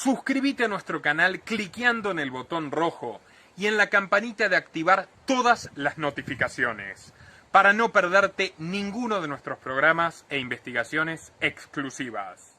Suscríbete a nuestro canal cliqueando en el botón rojo y en la campanita de activar todas las notificaciones para no perderte ninguno de nuestros programas e investigaciones exclusivas.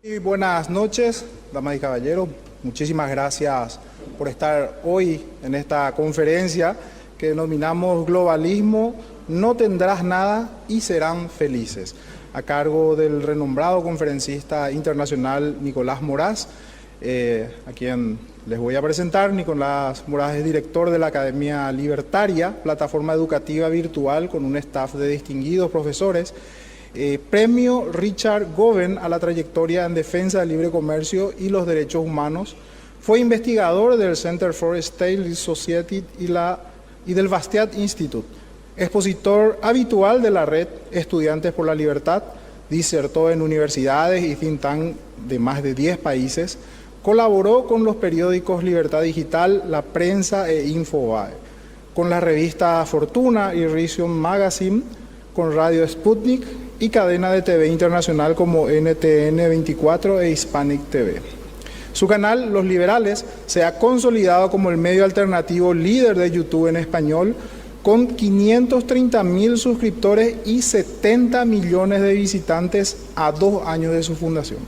Y buenas noches, damas y caballeros. Muchísimas gracias por estar hoy en esta conferencia que denominamos Globalismo, no tendrás nada y serán felices, a cargo del renombrado conferencista internacional Nicolás Moraz, a quien les voy a presentar. Nicolás Moraz es director de la Academia Libertaria, plataforma educativa virtual con un staff de distinguidos profesores. Premio Richard Goven a la trayectoria en defensa del libre comercio y los derechos humanos. Fue investigador del Center for State Society y del Bastiat Institute. Expositor habitual de la red Estudiantes por la Libertad. Disertó en universidades y think tank de más de 10 países. Colaboró con los periódicos Libertad Digital, La Prensa e Infobae. Con la revista Fortuna y Rhizome Magazine. Con Radio Sputnik y cadena de TV internacional como NTN 24 e Hispanic TV. Su canal, Los Liberales, se ha consolidado como el medio alternativo líder de YouTube en español, con 530.000 suscriptores y 70 millones de visitantes a 2 años de su fundación.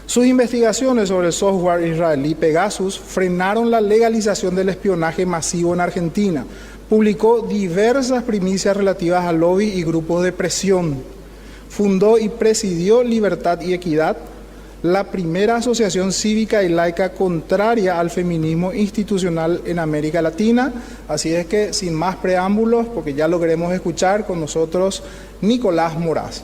Sus investigaciones sobre el software israelí Pegasus frenaron la legalización del espionaje masivo en Argentina. Publicó diversas primicias relativas a lobby y grupos de presión. Fundó y presidió Libertad y Equidad, la primera asociación cívica y laica contraria al feminismo institucional en América Latina. Así es que, sin más preámbulos, porque ya lo queremos escuchar, con nosotros Nicolás Moraz.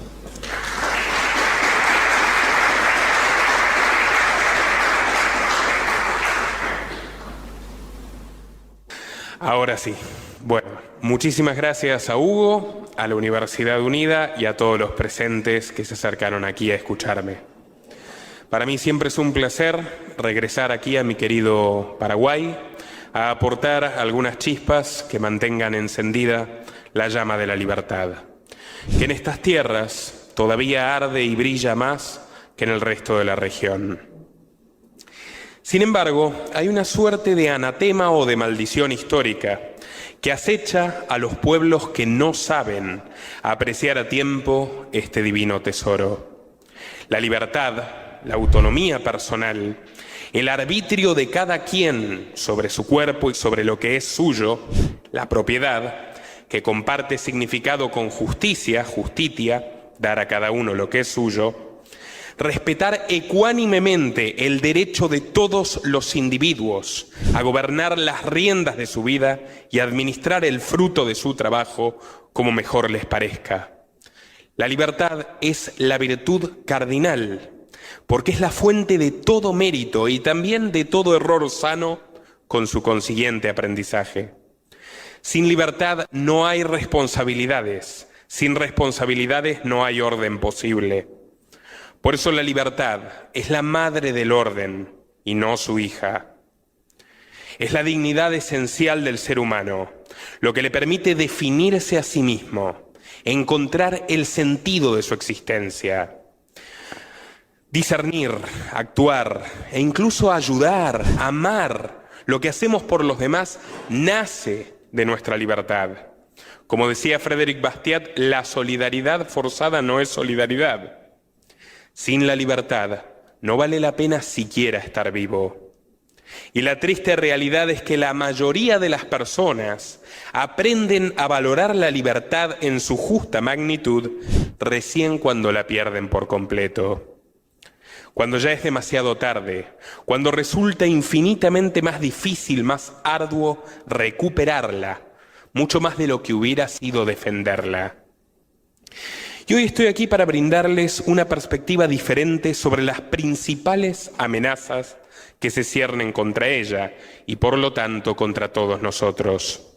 Ahora sí. Bueno, muchísimas gracias a Hugo, a la Universidad Unida y a todos los presentes que se acercaron aquí a escucharme. Para mí siempre es un placer regresar aquí a mi querido Paraguay a aportar algunas chispas que mantengan encendida la llama de la libertad, que en estas tierras todavía arde y brilla más que en el resto de la región. Sin embargo, hay una suerte de anatema o de maldición histórica que acecha a los pueblos que no saben apreciar a tiempo este divino tesoro. La libertad, la autonomía personal, el arbitrio de cada quien sobre su cuerpo y sobre lo que es suyo, la propiedad, que comparte significado con justicia, dar a cada uno lo que es suyo, respetar ecuánimemente el derecho de todos los individuos a gobernar las riendas de su vida y administrar el fruto de su trabajo como mejor les parezca. La libertad es la virtud cardinal, porque es la fuente de todo mérito y también de todo error sano con su consiguiente aprendizaje. Sin libertad no hay responsabilidades, sin responsabilidades no hay orden posible. Por eso la libertad es la madre del orden y no su hija. Es la dignidad esencial del ser humano, lo que le permite definirse a sí mismo, encontrar el sentido de su existencia, discernir, actuar e incluso ayudar, amar. Lo que hacemos por los demás nace de nuestra libertad. Como decía Frédéric Bastiat, la solidaridad forzada no es solidaridad. Sin la libertad no vale la pena siquiera estar vivo. Y la triste realidad es que la mayoría de las personas aprenden a valorar la libertad en su justa magnitud recién cuando la pierden por completo. Cuando ya es demasiado tarde, cuando resulta infinitamente más difícil, más arduo recuperarla, mucho más de lo que hubiera sido defenderla. Y hoy estoy aquí para brindarles una perspectiva diferente sobre las principales amenazas que se ciernen contra ella y por lo tanto contra todos nosotros.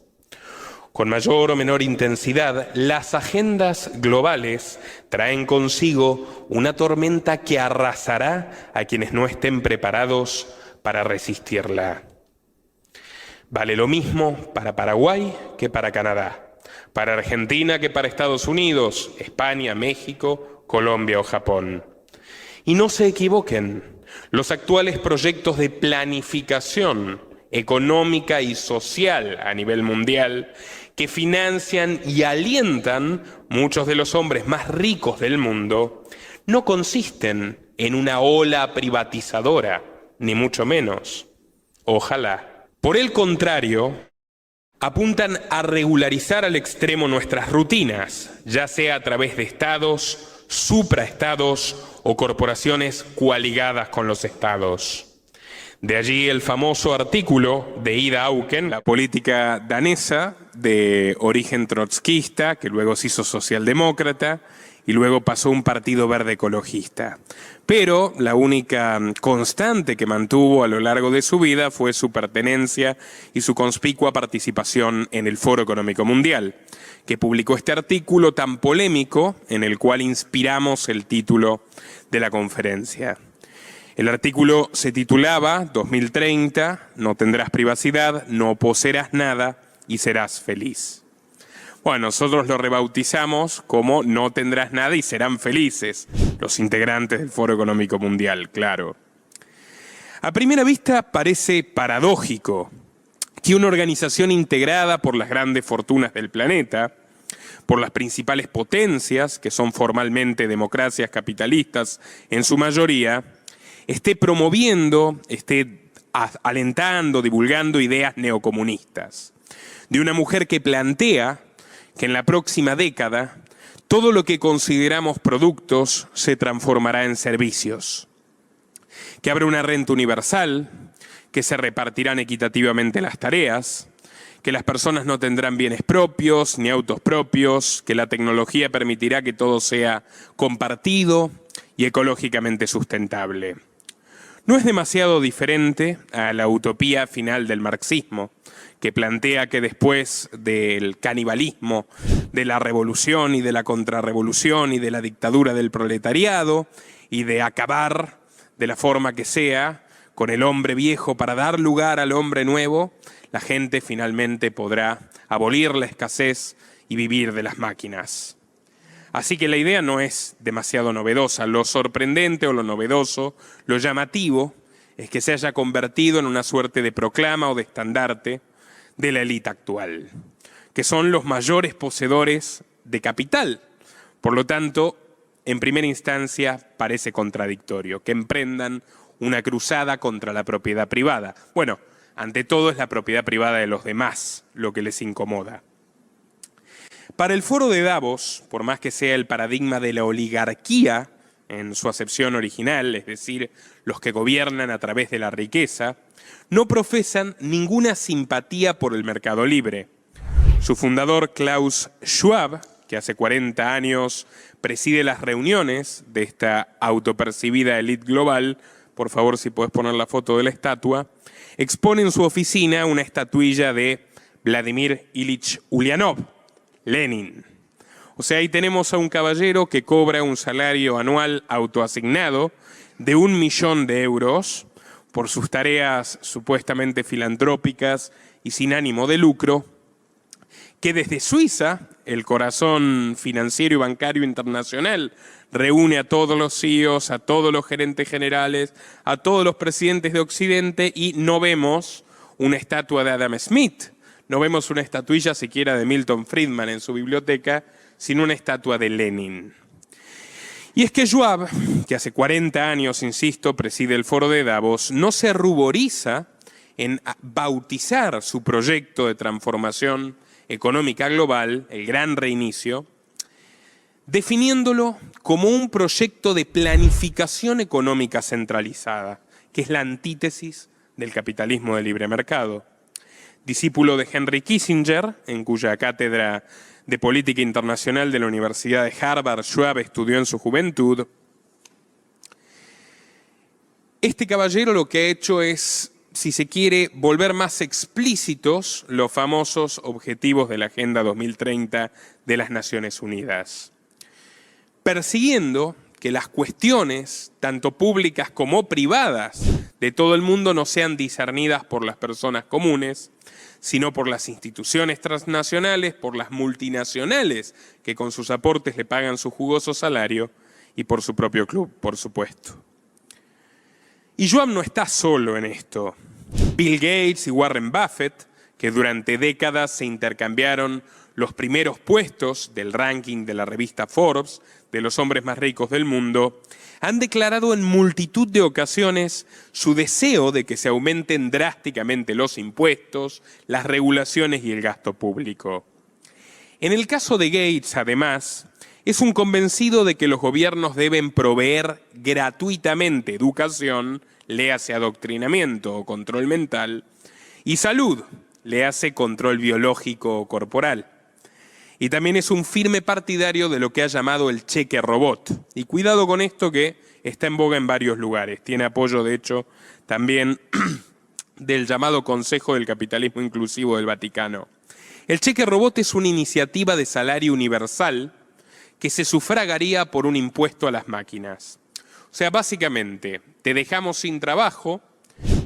Con mayor o menor intensidad, las agendas globales traen consigo una tormenta que arrasará a quienes no estén preparados para resistirla. Vale lo mismo para Paraguay que para Canadá, para Argentina que para Estados Unidos, España, México, Colombia o Japón. Y no se equivoquen, los actuales proyectos de planificación económica y social a nivel mundial que financian y alientan muchos de los hombres más ricos del mundo no consisten en una ola privatizadora, ni mucho menos. Ojalá. Por el contrario, apuntan a regularizar al extremo nuestras rutinas, ya sea a través de estados, supraestados o corporaciones coaligadas con los estados. De allí el famoso artículo de Ida Auken, la política danesa de origen trotskista, que luego se hizo socialdemócrata y luego pasó a un partido verde ecologista. Pero la única constante que mantuvo a lo largo de su vida fue su pertenencia y su conspicua participación en el Foro Económico Mundial, que publicó este artículo tan polémico en el cual inspiramos el título de la conferencia. El artículo se titulaba 2030, no tendrás privacidad, no poseerás nada y serás feliz. Bueno, nosotros lo rebautizamos como no tendrás nada y serán felices, los integrantes del Foro Económico Mundial, claro. A primera vista parece paradójico que una organización integrada por las grandes fortunas del planeta, por las principales potencias, que son formalmente democracias capitalistas en su mayoría, esté promoviendo, esté alentando, divulgando ideas neocomunistas. De una mujer que plantea que en la próxima década todo lo que consideramos productos se transformará en servicios. Que habrá una renta universal, que se repartirán equitativamente las tareas, que las personas no tendrán bienes propios ni autos propios, que la tecnología permitirá que todo sea compartido y ecológicamente sustentable. No es demasiado diferente a la utopía final del marxismo, que plantea que después del canibalismo, de la revolución y de la contrarrevolución y de la dictadura del proletariado y de acabar de la forma que sea con el hombre viejo para dar lugar al hombre nuevo, la gente finalmente podrá abolir la escasez y vivir de las máquinas. Así que la idea no es demasiado novedosa. Lo sorprendente o lo novedoso, lo llamativo, es que se haya convertido en una suerte de proclama o de estandarte de la élite actual, que son los mayores poseedores de capital. Por lo tanto, en primera instancia parece contradictorio que emprendan una cruzada contra la propiedad privada. Bueno, ante todo es la propiedad privada de los demás lo que les incomoda. Para el Foro de Davos, por más que sea el paradigma de la oligarquía en su acepción original, es decir, los que gobiernan a través de la riqueza, no profesan ninguna simpatía por el mercado libre. Su fundador, Klaus Schwab, que hace 40 años preside las reuniones de esta autopercibida élite global, por favor si podés poner la foto de la estatua, expone en su oficina una estatuilla de Vladimir Ilich Ulyanov, Lenin. O sea, ahí tenemos a un caballero que cobra un salario anual autoasignado de 1 millón de euros por sus tareas supuestamente filantrópicas y sin ánimo de lucro, que desde Suiza, el corazón financiero y bancario internacional, reúne a todos los CEOs, a todos los gerentes generales, a todos los presidentes de Occidente y no vemos una estatua de Adam Smith. No vemos una estatuilla siquiera de Milton Friedman en su biblioteca, sino una estatua de Lenin. Y es que Schwab, que hace 40 años, insisto, preside el Foro de Davos, no se ruboriza en bautizar su proyecto de transformación económica global, el Gran Reinicio, definiéndolo como un proyecto de planificación económica centralizada, que es la antítesis del capitalismo de libre mercado. Discípulo de Henry Kissinger, en cuya cátedra de Política Internacional de la Universidad de Harvard, Schwab estudió en su juventud, este caballero lo que ha hecho es si se quiere, volver más explícitos los famosos objetivos de la Agenda 2030 de las Naciones Unidas, persiguiendo que las cuestiones, tanto públicas como privadas, de todo el mundo no sean discernidas por las personas comunes, sino por las instituciones transnacionales, por las multinacionales que con sus aportes le pagan su jugoso salario y por su propio club, por supuesto. Y Joan no está solo en esto. Bill Gates y Warren Buffett, que durante décadas se intercambiaron los primeros puestos del ranking de la revista Forbes de los hombres más ricos del mundo, han declarado en multitud de ocasiones su deseo de que se aumenten drásticamente los impuestos, las regulaciones y el gasto público. En el caso de Gates, además, es un convencido de que los gobiernos deben proveer gratuitamente educación, léase adoctrinamiento o control mental, y salud, léase control biológico o corporal. Y también es un firme partidario de lo que ha llamado el cheque robot. Y cuidado con esto, que está en boga en varios lugares. Tiene apoyo, de hecho, también del llamado Consejo del Capitalismo Inclusivo del Vaticano. El cheque robot es una iniciativa de salario universal que se sufragaría por un impuesto a las máquinas. O sea, básicamente, te dejamos sin trabajo,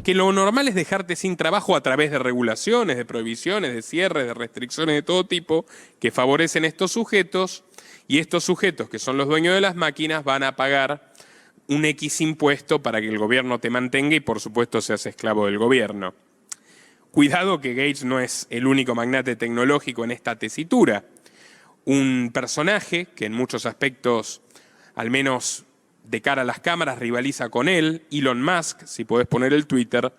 que lo normal es dejarte sin trabajo a través de regulaciones, de prohibiciones, de cierres, de restricciones de todo tipo que favorecen estos sujetos, y estos sujetos, que son los dueños de las máquinas, van a pagar un X impuesto para que el gobierno te mantenga y, por supuesto, seas esclavo del gobierno. Cuidado que Gates no es el único magnate tecnológico en esta tesitura. Un personaje que en muchos aspectos, al menos de cara a las cámaras, rivaliza con él, Elon Musk, si podés poner el Twitter,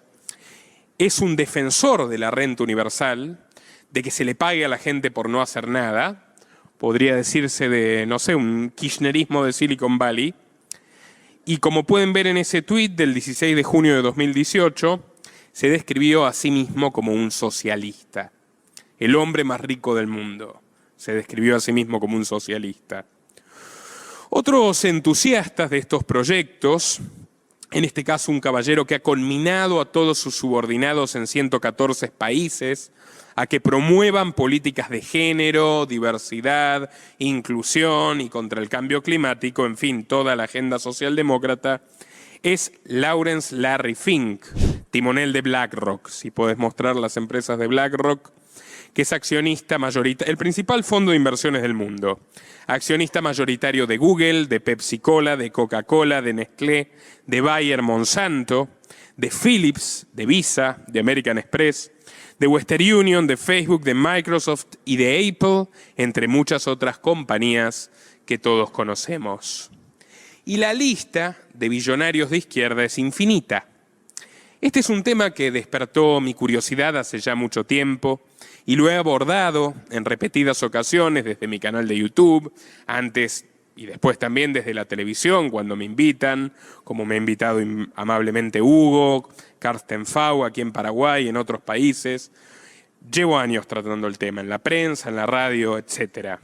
es un defensor de la renta universal, de que se le pague a la gente por no hacer nada. Podría decirse de, no sé, un kirchnerismo de Silicon Valley. Y como pueden ver en ese tweet del 16 de junio de 2018, se describió a sí mismo como un socialista. El hombre más rico del mundo se describió a sí mismo como un socialista. Otros entusiastas de estos proyectos, en este caso un caballero que ha conminado a todos sus subordinados en 114 países a que promuevan políticas de género, diversidad, inclusión y contra el cambio climático, en fin, toda la agenda socialdemócrata, es Lawrence Larry Fink, timonel de BlackRock. Si podés mostrar las empresas de BlackRock, que es accionista mayoritario, el principal fondo de inversiones del mundo, accionista mayoritario de Google, de Pepsi Cola, de Coca-Cola, de Nestlé, de Bayer Monsanto, de Philips, de Visa, de American Express, de Western Union, de Facebook, de Microsoft y de Apple, entre muchas otras compañías que todos conocemos. Y la lista de billonarios de izquierda es infinita. Este es un tema que despertó mi curiosidad hace ya mucho tiempo y lo he abordado en repetidas ocasiones desde mi canal de YouTube, antes y después también desde la televisión cuando me invitan, como me ha invitado amablemente Hugo, Carsten Fau aquí en Paraguay y en otros países. Llevo años tratando el tema en la prensa, en la radio, etc.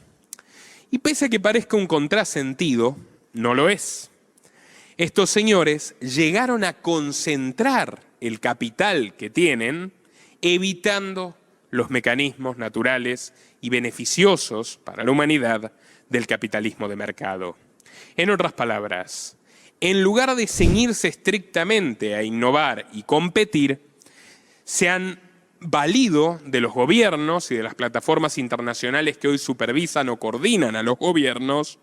Y pese a que parezca un contrasentido, no lo es. Estos señores llegaron a concentrar el capital que tienen, evitando los mecanismos naturales y beneficiosos para la humanidad del capitalismo de mercado. En otras palabras, en lugar de ceñirse estrictamente a innovar y competir, se han valido de los gobiernos y de las plataformas internacionales que hoy supervisan o coordinan a los gobiernos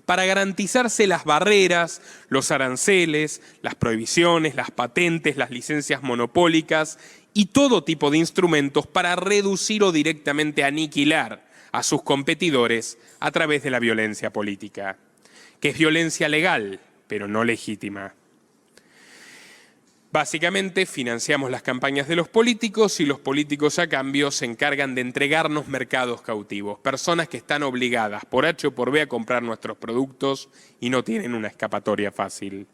para garantizarse las barreras, los aranceles, las prohibiciones, las patentes, las licencias monopólicas y todo tipo de instrumentos para reducir o directamente aniquilar a sus competidores a través de la violencia política, que es violencia legal, pero no legítima. Básicamente financiamos las campañas de los políticos y los políticos a cambio se encargan de entregarnos mercados cautivos, personas que están obligadas por H o por B a comprar nuestros productos y no tienen una escapatoria fácil.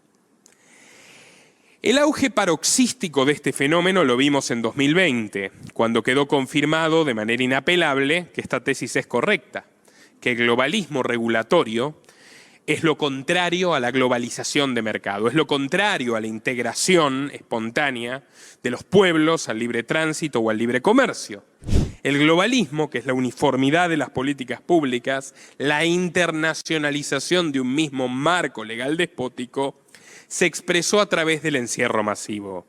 El auge paroxístico de este fenómeno lo vimos en 2020, cuando quedó confirmado de manera inapelable que esta tesis es correcta, que el globalismo regulatorio es lo contrario a la globalización de mercado, es lo contrario a la integración espontánea de los pueblos al libre tránsito o al libre comercio. El globalismo, que es la uniformidad de las políticas públicas, la internacionalización de un mismo marco legal despótico, se expresó a través del encierro masivo.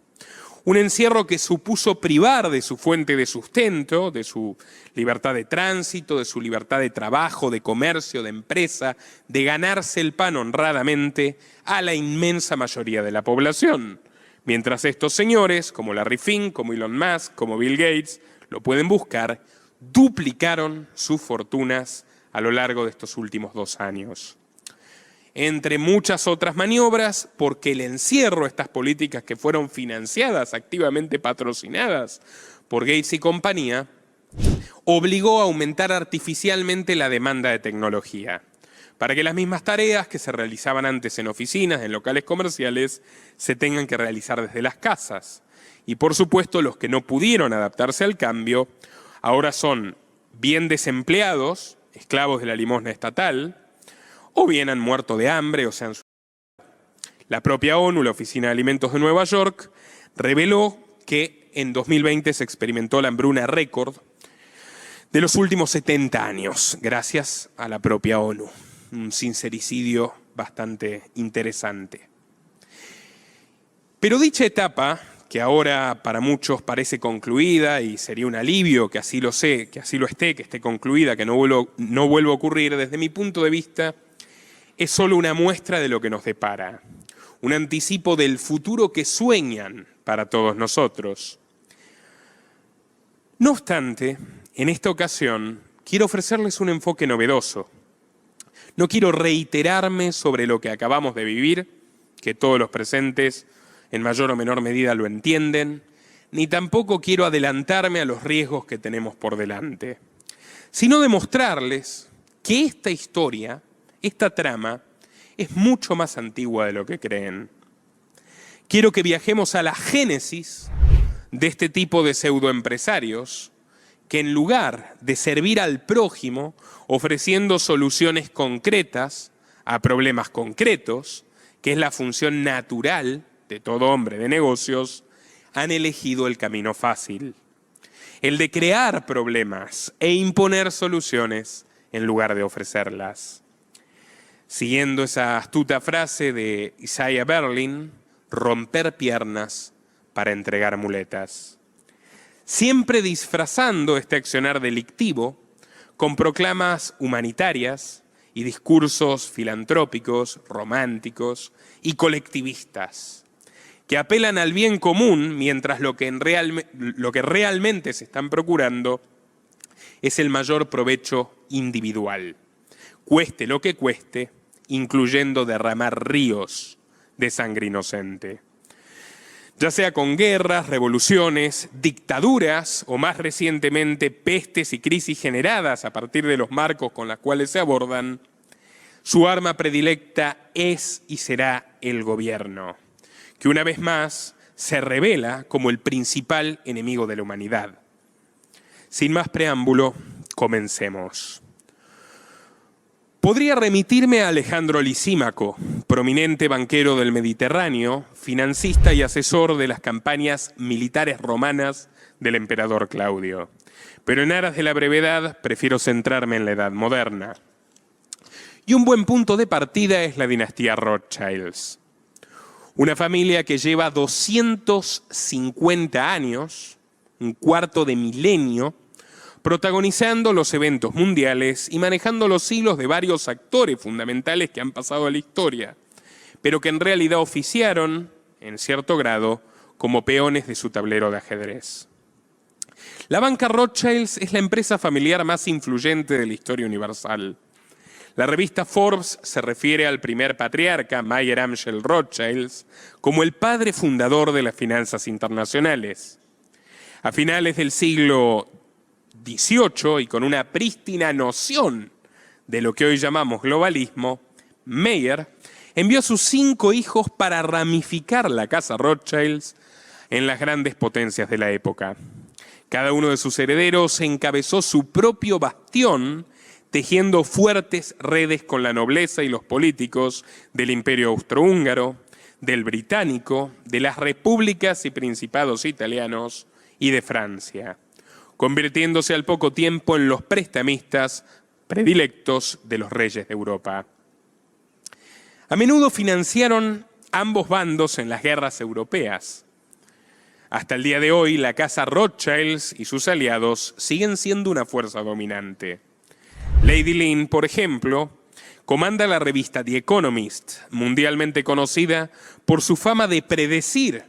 Un encierro que supuso privar de su fuente de sustento, de su libertad de tránsito, de su libertad de trabajo, de comercio, de empresa, de ganarse el pan honradamente a la inmensa mayoría de la población. Mientras estos señores, como Larry Fink, como Elon Musk, como Bill Gates, lo pueden buscar, duplicaron sus fortunas a lo largo de estos últimos 2 años. Entre muchas otras maniobras, porque el encierro, estas políticas que fueron financiadas, activamente patrocinadas por Gates y compañía, obligó a aumentar artificialmente la demanda de tecnología, para que las mismas tareas que se realizaban antes en oficinas, en locales comerciales, se tengan que realizar desde las casas. Y por supuesto, los que no pudieron adaptarse al cambio, ahora son bien desempleados, esclavos de la limosna estatal, o bien han muerto de hambre o se han suicidado. La propia ONU, la Oficina de Alimentos de Nueva York, reveló que en 2020 se experimentó la hambruna récord de los últimos 70 años, gracias a la propia ONU. Un sincericidio bastante interesante. Pero dicha etapa, que ahora para muchos parece concluida y sería un alivio que así lo sé, que así lo esté, que esté concluida, que no vuelva a ocurrir, desde mi punto de vista, es solo una muestra de lo que nos depara, un anticipo del futuro que sueñan para todos nosotros. No obstante, en esta ocasión quiero ofrecerles un enfoque novedoso. No quiero reiterarme sobre lo que acabamos de vivir, que todos los presentes en mayor o menor medida lo entienden, ni tampoco quiero adelantarme a los riesgos que tenemos por delante, sino demostrarles que esta historia, esta trama, es mucho más antigua de lo que creen. Quiero que viajemos a la génesis de este tipo de pseudoempresarios que en lugar de servir al prójimo ofreciendo soluciones concretas a problemas concretos, que es la función natural de todo hombre de negocios, han elegido el camino fácil, el de crear problemas e imponer soluciones en lugar de ofrecerlas. Siguiendo esa astuta frase de Isaiah Berlin, romper piernas para entregar muletas. Siempre disfrazando este accionar delictivo con proclamas humanitarias y discursos filantrópicos, románticos y colectivistas, que apelan al bien común mientras lo que realmente se están procurando es el mayor provecho individual, cueste lo que cueste, incluyendo derramar ríos de sangre inocente. Ya sea con guerras, revoluciones, dictaduras o más recientemente pestes y crisis generadas a partir de los marcos con los cuales se abordan, su arma predilecta es y será el gobierno, que una vez más se revela como el principal enemigo de la humanidad. Sin más preámbulo, comencemos. Podría remitirme a Alejandro Lisímaco, prominente banquero del Mediterráneo, financista y asesor de las campañas militares romanas del emperador Claudio. Pero en aras de la brevedad, prefiero centrarme en la Edad Moderna. Y un buen punto de partida es la dinastía Rothschilds. Una familia que lleva 250 años, un cuarto de milenio, protagonizando los eventos mundiales y manejando los hilos de varios actores fundamentales que han pasado a la historia, pero que en realidad oficiaron, en cierto grado, como peones de su tablero de ajedrez. La banca Rothschilds es la empresa familiar más influyente de la historia universal. La revista Forbes se refiere al primer patriarca, Mayer Amschel Rothschilds, como el padre fundador de las finanzas internacionales. A finales del siglo XVIII, y con una prístina noción de lo que hoy llamamos globalismo, Mayer envió a sus 5 hijos para ramificar la casa Rothschilds en las grandes potencias de la época. Cada uno de sus herederos encabezó su propio bastión tejiendo fuertes redes con la nobleza y los políticos del Imperio Austrohúngaro, del Británico, de las repúblicas y principados italianos y de Francia, convirtiéndose al poco tiempo en los prestamistas predilectos de los reyes de Europa. A menudo financiaron ambos bandos en las guerras europeas. Hasta el día de hoy, la casa Rothschilds y sus aliados siguen siendo una fuerza dominante. Lady Lynn, por ejemplo, comanda la revista The Economist, mundialmente conocida por su fama de predecir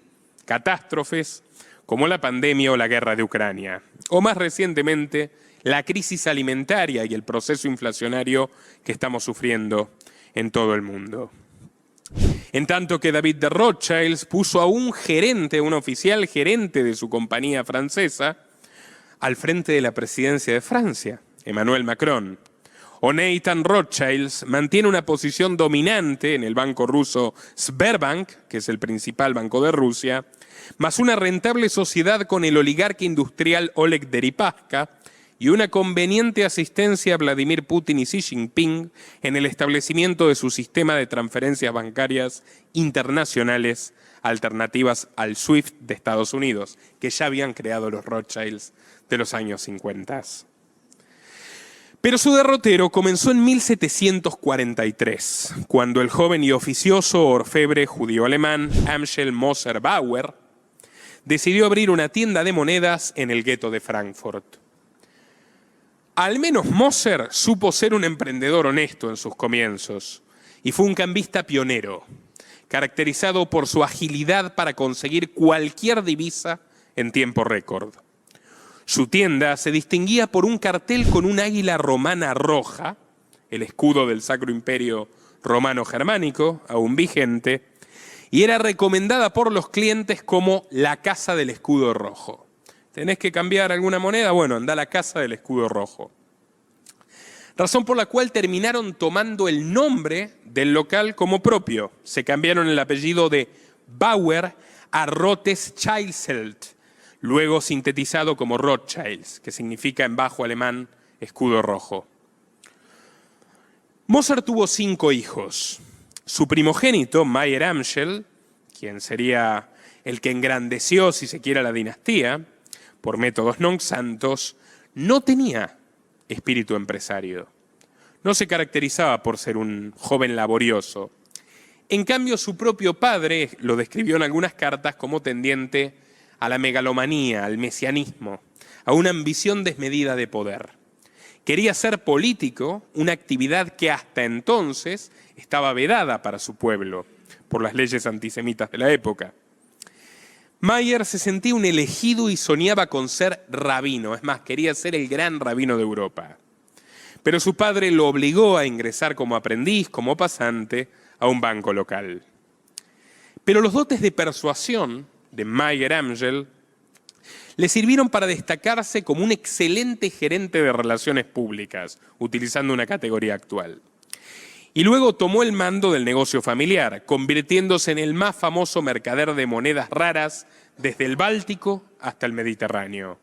catástrofes como la pandemia o la guerra de Ucrania, o más recientemente, la crisis alimentaria y el proceso inflacionario que estamos sufriendo en todo el mundo. En tanto que David de Rothschild puso a un oficial gerente de su compañía francesa, al frente de la presidencia de Francia, Emmanuel Macron. O Nathan Rothschild mantiene una posición dominante en el banco ruso Sberbank, que es el principal banco de Rusia, más una rentable sociedad con el oligarca industrial Oleg Deripaska y una conveniente asistencia a Vladimir Putin y Xi Jinping en el establecimiento de su sistema de transferencias bancarias internacionales alternativas al SWIFT de Estados Unidos, que ya habían creado los Rothschilds de los años 50. Pero su derrotero comenzó en 1743, cuando el joven y oficioso orfebre judío-alemán Amschel Moser Bauer decidió abrir una tienda de monedas en el gueto de Frankfurt. Al menos Moser supo ser un emprendedor honesto en sus comienzos y fue un cambista pionero, caracterizado por su agilidad para conseguir cualquier divisa en tiempo récord. Su tienda se distinguía por un cartel con un águila romana roja, el escudo del Sacro Imperio Romano Germánico, aún vigente, y era recomendada por los clientes como la Casa del Escudo Rojo. ¿Tenés que cambiar alguna moneda? Bueno, anda a la Casa del Escudo Rojo. Razón por la cual terminaron tomando el nombre del local como propio. Se cambiaron el apellido de Bauer a Rothschild, luego sintetizado como Rothschilds, que significa en bajo alemán escudo rojo. Moser tuvo 5 hijos. Su primogénito, Mayer Amschel, quien sería el que engrandeció, si se quiere, la dinastía, por métodos non santos, no tenía espíritu empresario. No se caracterizaba por ser un joven laborioso. En cambio, su propio padre lo describió en algunas cartas como tendiente a la megalomanía, al mesianismo, a una ambición desmedida de poder. Quería ser político, una actividad que hasta entonces estaba vedada para su pueblo por las leyes antisemitas de la época. Mayer se sentía un elegido y soñaba con ser rabino, es más, quería ser el gran rabino de Europa. Pero su padre lo obligó a ingresar como aprendiz, como pasante, a un banco local. Pero los dotes de persuasión de Mayer Amschel le sirvieron para destacarse como un excelente gerente de relaciones públicas, utilizando una categoría actual. Y luego tomó el mando del negocio familiar, convirtiéndose en el más famoso mercader de monedas raras desde el Báltico hasta el Mediterráneo.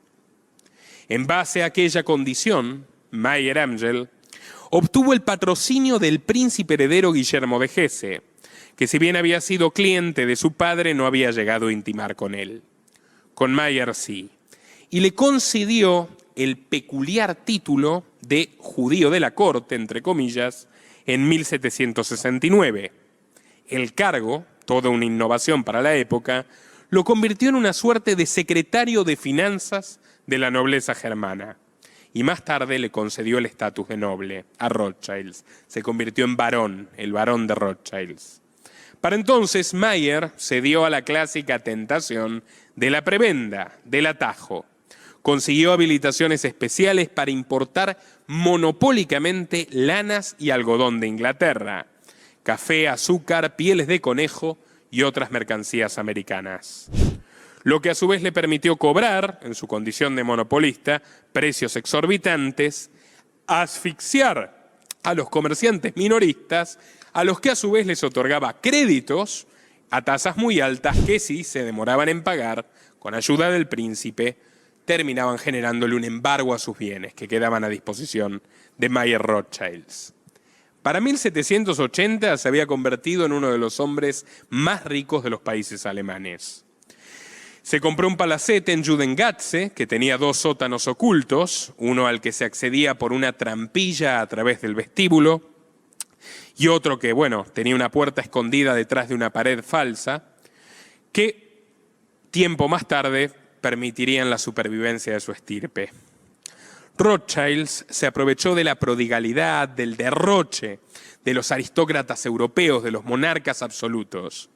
En base a aquella condición, Mayer Amschel obtuvo el patrocinio del príncipe heredero Guillermo de Hesse, que si bien había sido cliente de su padre, no había llegado a intimar con él. Con Mayer sí, y le concedió el peculiar título de judío de la corte, entre comillas, en 1769. El cargo, toda una innovación para la época, lo convirtió en una suerte de secretario de finanzas de la nobleza germana. Y más tarde le concedió el estatus de noble a Rothschilds. Se convirtió en barón, el barón de Rothschilds. Para entonces, Mayer cedió a la clásica tentación de la prebenda, del atajo. Consiguió habilitaciones especiales para importar monopólicamente lanas y algodón de Inglaterra, café, azúcar, pieles de conejo y otras mercancías americanas. Lo que a su vez le permitió cobrar, en su condición de monopolista, precios exorbitantes, asfixiar a los comerciantes minoristas, a los que a su vez les otorgaba créditos a tasas muy altas que si se demoraban en pagar, con ayuda del príncipe, terminaban generándole un embargo a sus bienes que quedaban a disposición de Mayer Rothschilds. Para 1780 se había convertido en uno de los hombres más ricos de los países alemanes. Se compró un palacete en Judengatze que tenía 2 sótanos ocultos, uno al que se accedía por una trampilla a través del vestíbulo y otro que, tenía una puerta escondida detrás de una pared falsa que tiempo más tarde permitirían la supervivencia de su estirpe. Rothschilds se aprovechó de la prodigalidad, del derroche de los aristócratas europeos, de los monarcas absolutos,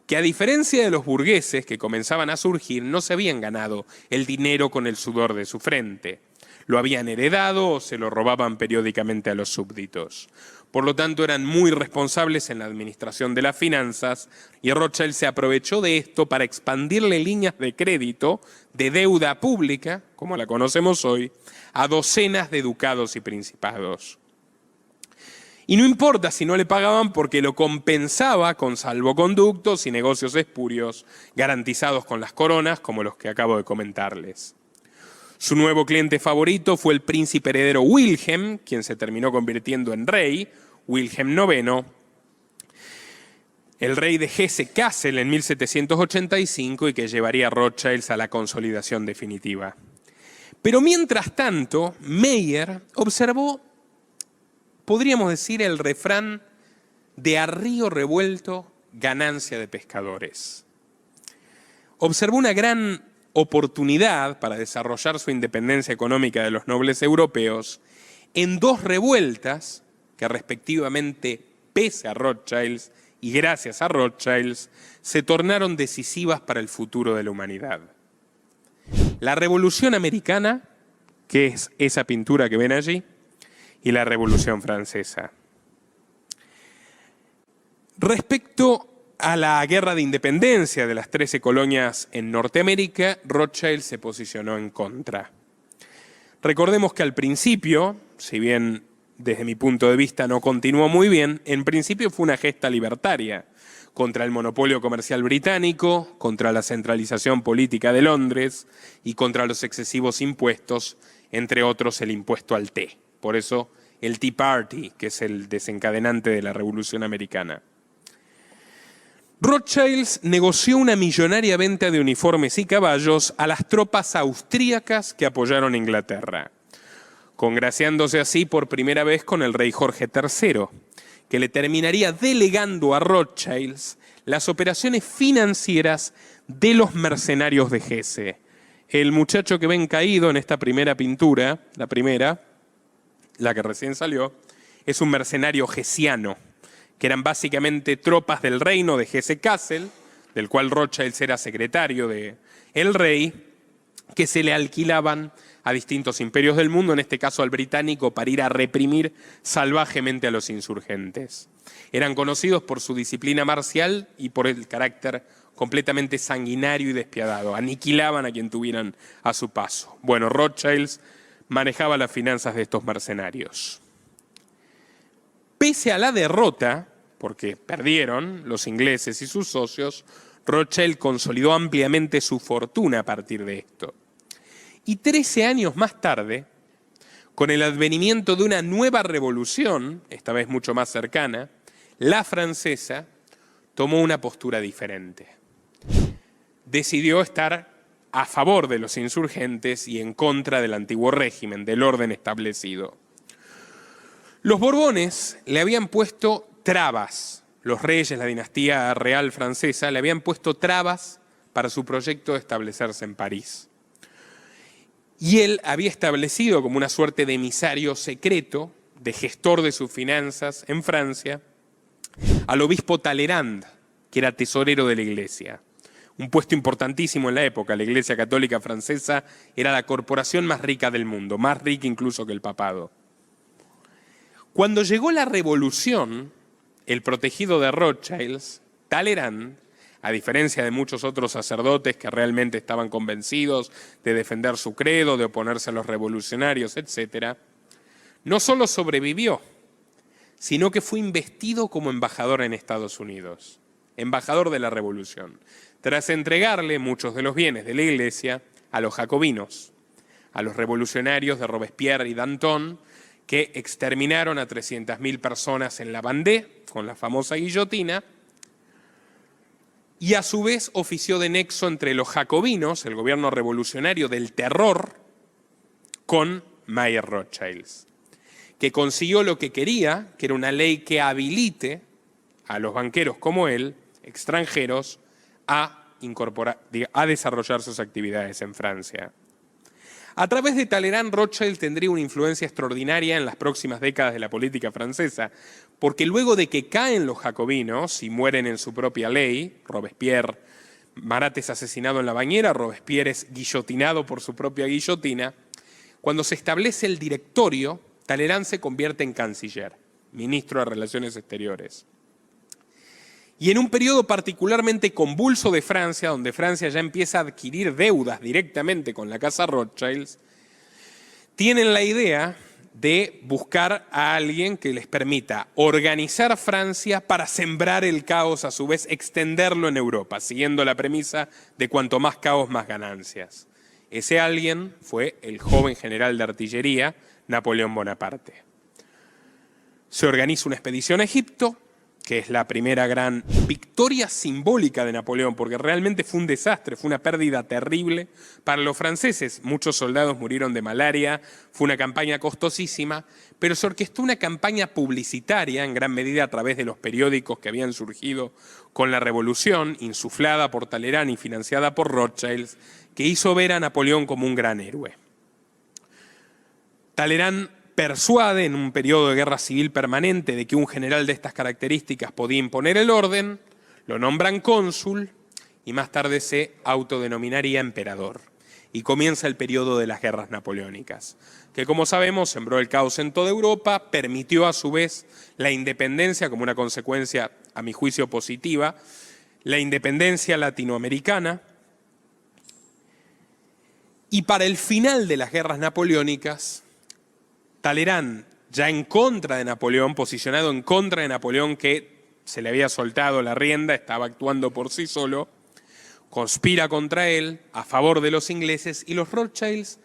que a diferencia de los burgueses que comenzaban a surgir, no se habían ganado el dinero con el sudor de su frente. Lo habían heredado o se lo robaban periódicamente a los súbditos. Por lo tanto, eran muy responsables en la administración de las finanzas y Rothschild se aprovechó de esto para expandirle líneas de crédito de deuda pública, como la conocemos hoy, a docenas de ducados y principados. Y no importa si no le pagaban porque lo compensaba con salvoconductos y negocios espurios garantizados con las coronas, como los que acabo de comentarles. Su nuevo cliente favorito fue el príncipe heredero Wilhelm, quien se terminó convirtiendo en rey, Wilhelm IX, el rey de Hesse-Kassel en 1785 y que llevaría a Rothschilds a la consolidación definitiva. Pero mientras tanto, Mayer observó, podríamos decir, el refrán de a río revuelto, ganancia de pescadores. Observó una gran oportunidad para desarrollar su independencia económica de los nobles europeos en 2 revueltas que respectivamente, pese a Rothschilds y gracias a Rothschilds, se tornaron decisivas para el futuro de la humanidad. La Revolución Americana, que es esa pintura que ven allí, y la Revolución Francesa. Respecto a la guerra de independencia de las 13 colonias en Norteamérica, Rothschild se posicionó en contra. Recordemos que al principio, si bien desde mi punto de vista no continuó muy bien, en principio fue una gesta libertaria contra el monopolio comercial británico, contra la centralización política de Londres y contra los excesivos impuestos, entre otros el impuesto al té. Por eso el Tea Party, que es el desencadenante de la Revolución Americana. Rothschilds negoció una millonaria venta de uniformes y caballos a las tropas austríacas que apoyaron a Inglaterra, congraciándose así por primera vez con el rey Jorge III, que le terminaría delegando a Rothschilds las operaciones financieras de los mercenarios de Hesse. El muchacho que ven caído en esta primera pintura, la que recién salió, es un mercenario hessiano, que eran básicamente tropas del reino de Hesse-Kassel, del cual Rothschild era secretario del rey, que se le alquilaban a distintos imperios del mundo, en este caso al británico, para ir a reprimir salvajemente a los insurgentes. Eran conocidos por su disciplina marcial y por el carácter completamente sanguinario y despiadado. Aniquilaban a quien tuvieran a su paso. Bueno, Rothschild manejaba las finanzas de estos mercenarios. Pese a la derrota, porque perdieron los ingleses y sus socios, Rothschild consolidó ampliamente su fortuna a partir de esto. Y 13 años más tarde, con el advenimiento de una nueva revolución, esta vez mucho más cercana, la francesa tomó una postura diferente. Decidió estar a favor de los insurgentes y en contra del antiguo régimen, del orden establecido. Los Borbones le habían puesto trabas, los reyes, la dinastía real francesa, le habían puesto trabas para su proyecto de establecerse en París. Y él había establecido como una suerte de emisario secreto, de gestor de sus finanzas en Francia, al obispo Talleyrand, que era tesorero de la iglesia. Un puesto importantísimo en la época. La Iglesia Católica Francesa era la corporación más rica del mundo, más rica incluso que el papado. Cuando llegó la revolución, el protegido de Rothschilds, Talleyrand, a diferencia de muchos otros sacerdotes que realmente estaban convencidos de defender su credo, de oponerse a los revolucionarios, etc., no solo sobrevivió, sino que fue investido como embajador en Estados Unidos, embajador de la revolución, tras entregarle muchos de los bienes de la iglesia a los jacobinos, a los revolucionarios de Robespierre y Danton, que exterminaron a 300.000 personas en la Vendée, con la famosa guillotina, y a su vez ofició de nexo entre los jacobinos, el gobierno revolucionario del terror, con Mayer Rothschilds, que consiguió lo que quería, que era una ley que habilite a los banqueros como él, extranjeros, a desarrollar sus actividades en Francia. A través de Talleyrand, Rothschild tendría una influencia extraordinaria en las próximas décadas de la política francesa, porque luego de que caen los jacobinos y mueren en su propia ley, Robespierre, Marat es asesinado en la bañera, Robespierre es guillotinado por su propia guillotina, cuando se establece el directorio, Talleyrand se convierte en canciller, ministro de Relaciones Exteriores. Y en un periodo particularmente convulso de Francia, donde Francia ya empieza a adquirir deudas directamente con la casa Rothschilds, tienen la idea de buscar a alguien que les permita organizar Francia para sembrar el caos, a su vez extenderlo en Europa, siguiendo la premisa de cuanto más caos, más ganancias. Ese alguien fue el joven general de artillería, Napoleón Bonaparte. Se organiza una expedición a Egipto, que es la primera gran victoria simbólica de Napoleón, porque realmente fue un desastre, fue una pérdida terrible para los franceses. Muchos soldados murieron de malaria, fue una campaña costosísima, pero se orquestó una campaña publicitaria, en gran medida a través de los periódicos que habían surgido con la Revolución, insuflada por Talleyrand y financiada por Rothschild, que hizo ver a Napoleón como un gran héroe. Talleyrand persuade en un periodo de guerra civil permanente de que un general de estas características podía imponer el orden, lo nombran cónsul y más tarde se autodenominaría emperador. Y comienza el periodo de las guerras napoleónicas, que como sabemos sembró el caos en toda Europa, permitió a su vez la independencia como una consecuencia, a mi juicio, positiva, la independencia latinoamericana. Y para el final de las guerras napoleónicas, Talleyrand, ya en contra de Napoleón, posicionado en contra de Napoleón, que se le había soltado la rienda, estaba actuando por sí solo, conspira contra él a favor de los ingleses y los Rothschilds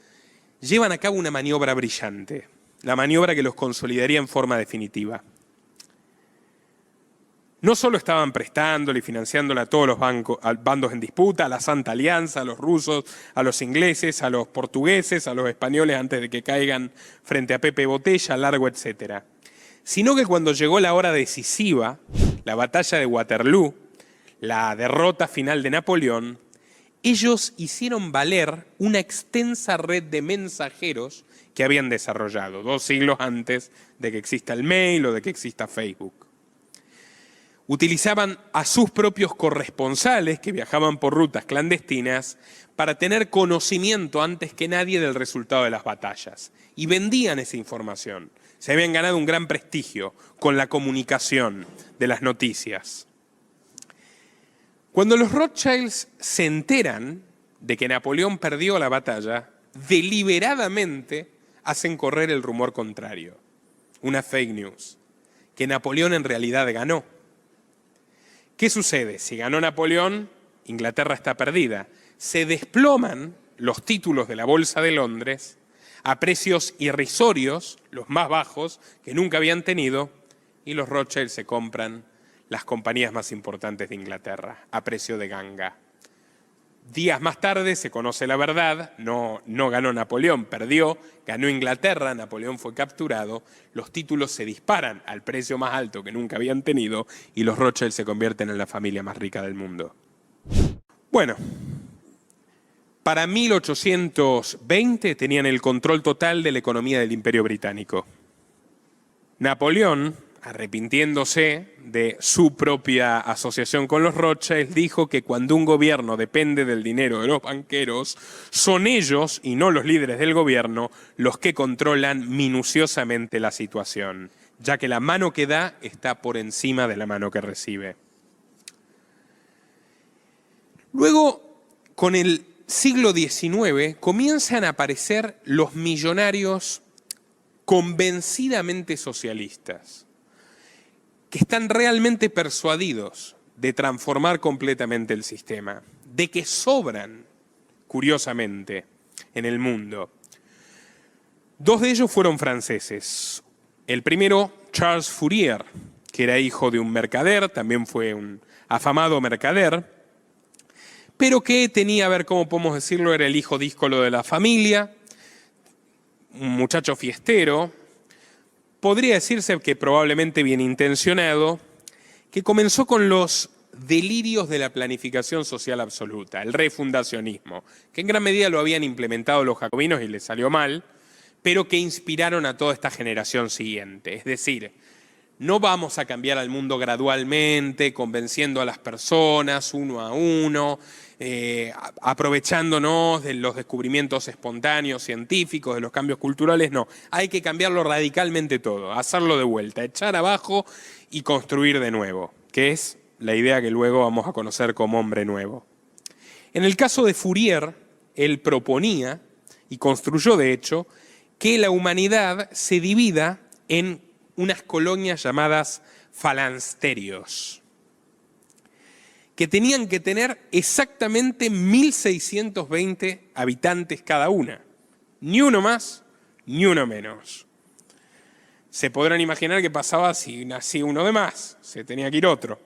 llevan a cabo una maniobra brillante, la maniobra que los consolidaría en forma definitiva. No solo estaban prestándole y financiándole a todos los bandos en disputa, a la Santa Alianza, a los rusos, a los ingleses, a los portugueses, a los españoles antes de que caigan frente a Pepe Botella, Largo, etc. Sino que cuando llegó la hora decisiva, la batalla de Waterloo, la derrota final de Napoleón, ellos hicieron valer una extensa red de mensajeros que habían desarrollado 2 siglos antes de que exista el mail o de que exista Facebook. Utilizaban a sus propios corresponsales que viajaban por rutas clandestinas para tener conocimiento antes que nadie del resultado de las batallas. Y vendían esa información. Se habían ganado un gran prestigio con la comunicación de las noticias. Cuando los Rothschilds se enteran de que Napoleón perdió la batalla, deliberadamente hacen correr el rumor contrario, una fake news, que Napoleón en realidad ganó. ¿Qué sucede? Si ganó Napoleón, Inglaterra está perdida. Se desploman los títulos de la Bolsa de Londres a precios irrisorios, los más bajos que nunca habían tenido, y los Rothschild se compran las compañías más importantes de Inglaterra a precio de ganga. Días más tarde se conoce la verdad, no ganó Napoleón, perdió, ganó Inglaterra, Napoleón fue capturado, los títulos se disparan al precio más alto que nunca habían tenido y los Rothschild se convierten en la familia más rica del mundo. Bueno, para 1820 tenían el control total de la economía del Imperio Británico. Napoleón, arrepintiéndose de su propia asociación con los Rothschild, dijo que cuando un gobierno depende del dinero de los banqueros, son ellos, y no los líderes del gobierno, los que controlan minuciosamente la situación, ya que la mano que da está por encima de la mano que recibe. Luego, con el siglo XIX, comienzan a aparecer los millonarios convencidamente socialistas, que están realmente persuadidos de transformar completamente el sistema, de que sobran curiosamente, en el mundo. 2 de ellos fueron franceses. El primero, Charles Fourier, que era hijo de un mercader, también fue un afamado mercader, pero que tenía, a ver cómo podemos decirlo, era el hijo díscolo de la familia, un muchacho fiestero, podría decirse que probablemente bien intencionado, que comenzó con los delirios de la planificación social absoluta, el refundacionismo, que en gran medida lo habían implementado los jacobinos y les salió mal, pero que inspiraron a toda esta generación siguiente. Es decir, no vamos a cambiar al mundo gradualmente, convenciendo a las personas uno a uno, aprovechándonos de los descubrimientos espontáneos, científicos, de los cambios culturales, no. Hay que cambiarlo radicalmente todo, hacerlo de vuelta, echar abajo y construir de nuevo, que es la idea que luego vamos a conocer como hombre nuevo. En el caso de Fourier, él proponía, y construyó de hecho, que la humanidad se divida en unas colonias llamadas falansterios, que tenían que tener exactamente 1.620 habitantes cada una, ni uno más, ni uno menos. Se podrán imaginar qué pasaba si nacía uno de más, se tenía que ir otro,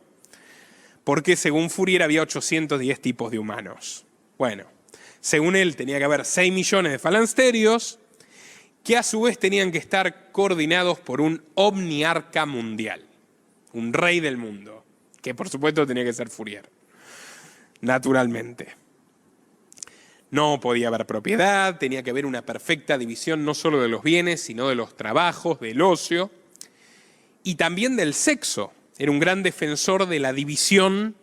porque según Fourier había 810 tipos de humanos. Bueno, según él tenía que haber 6 millones de falansterios, que a su vez tenían que estar coordinados por un omniarca mundial, un rey del mundo, que por supuesto tenía que ser Fourier, naturalmente. No podía haber propiedad, tenía que haber una perfecta división no solo de los bienes, sino de los trabajos, del ocio y también del sexo. Era un gran defensor de la división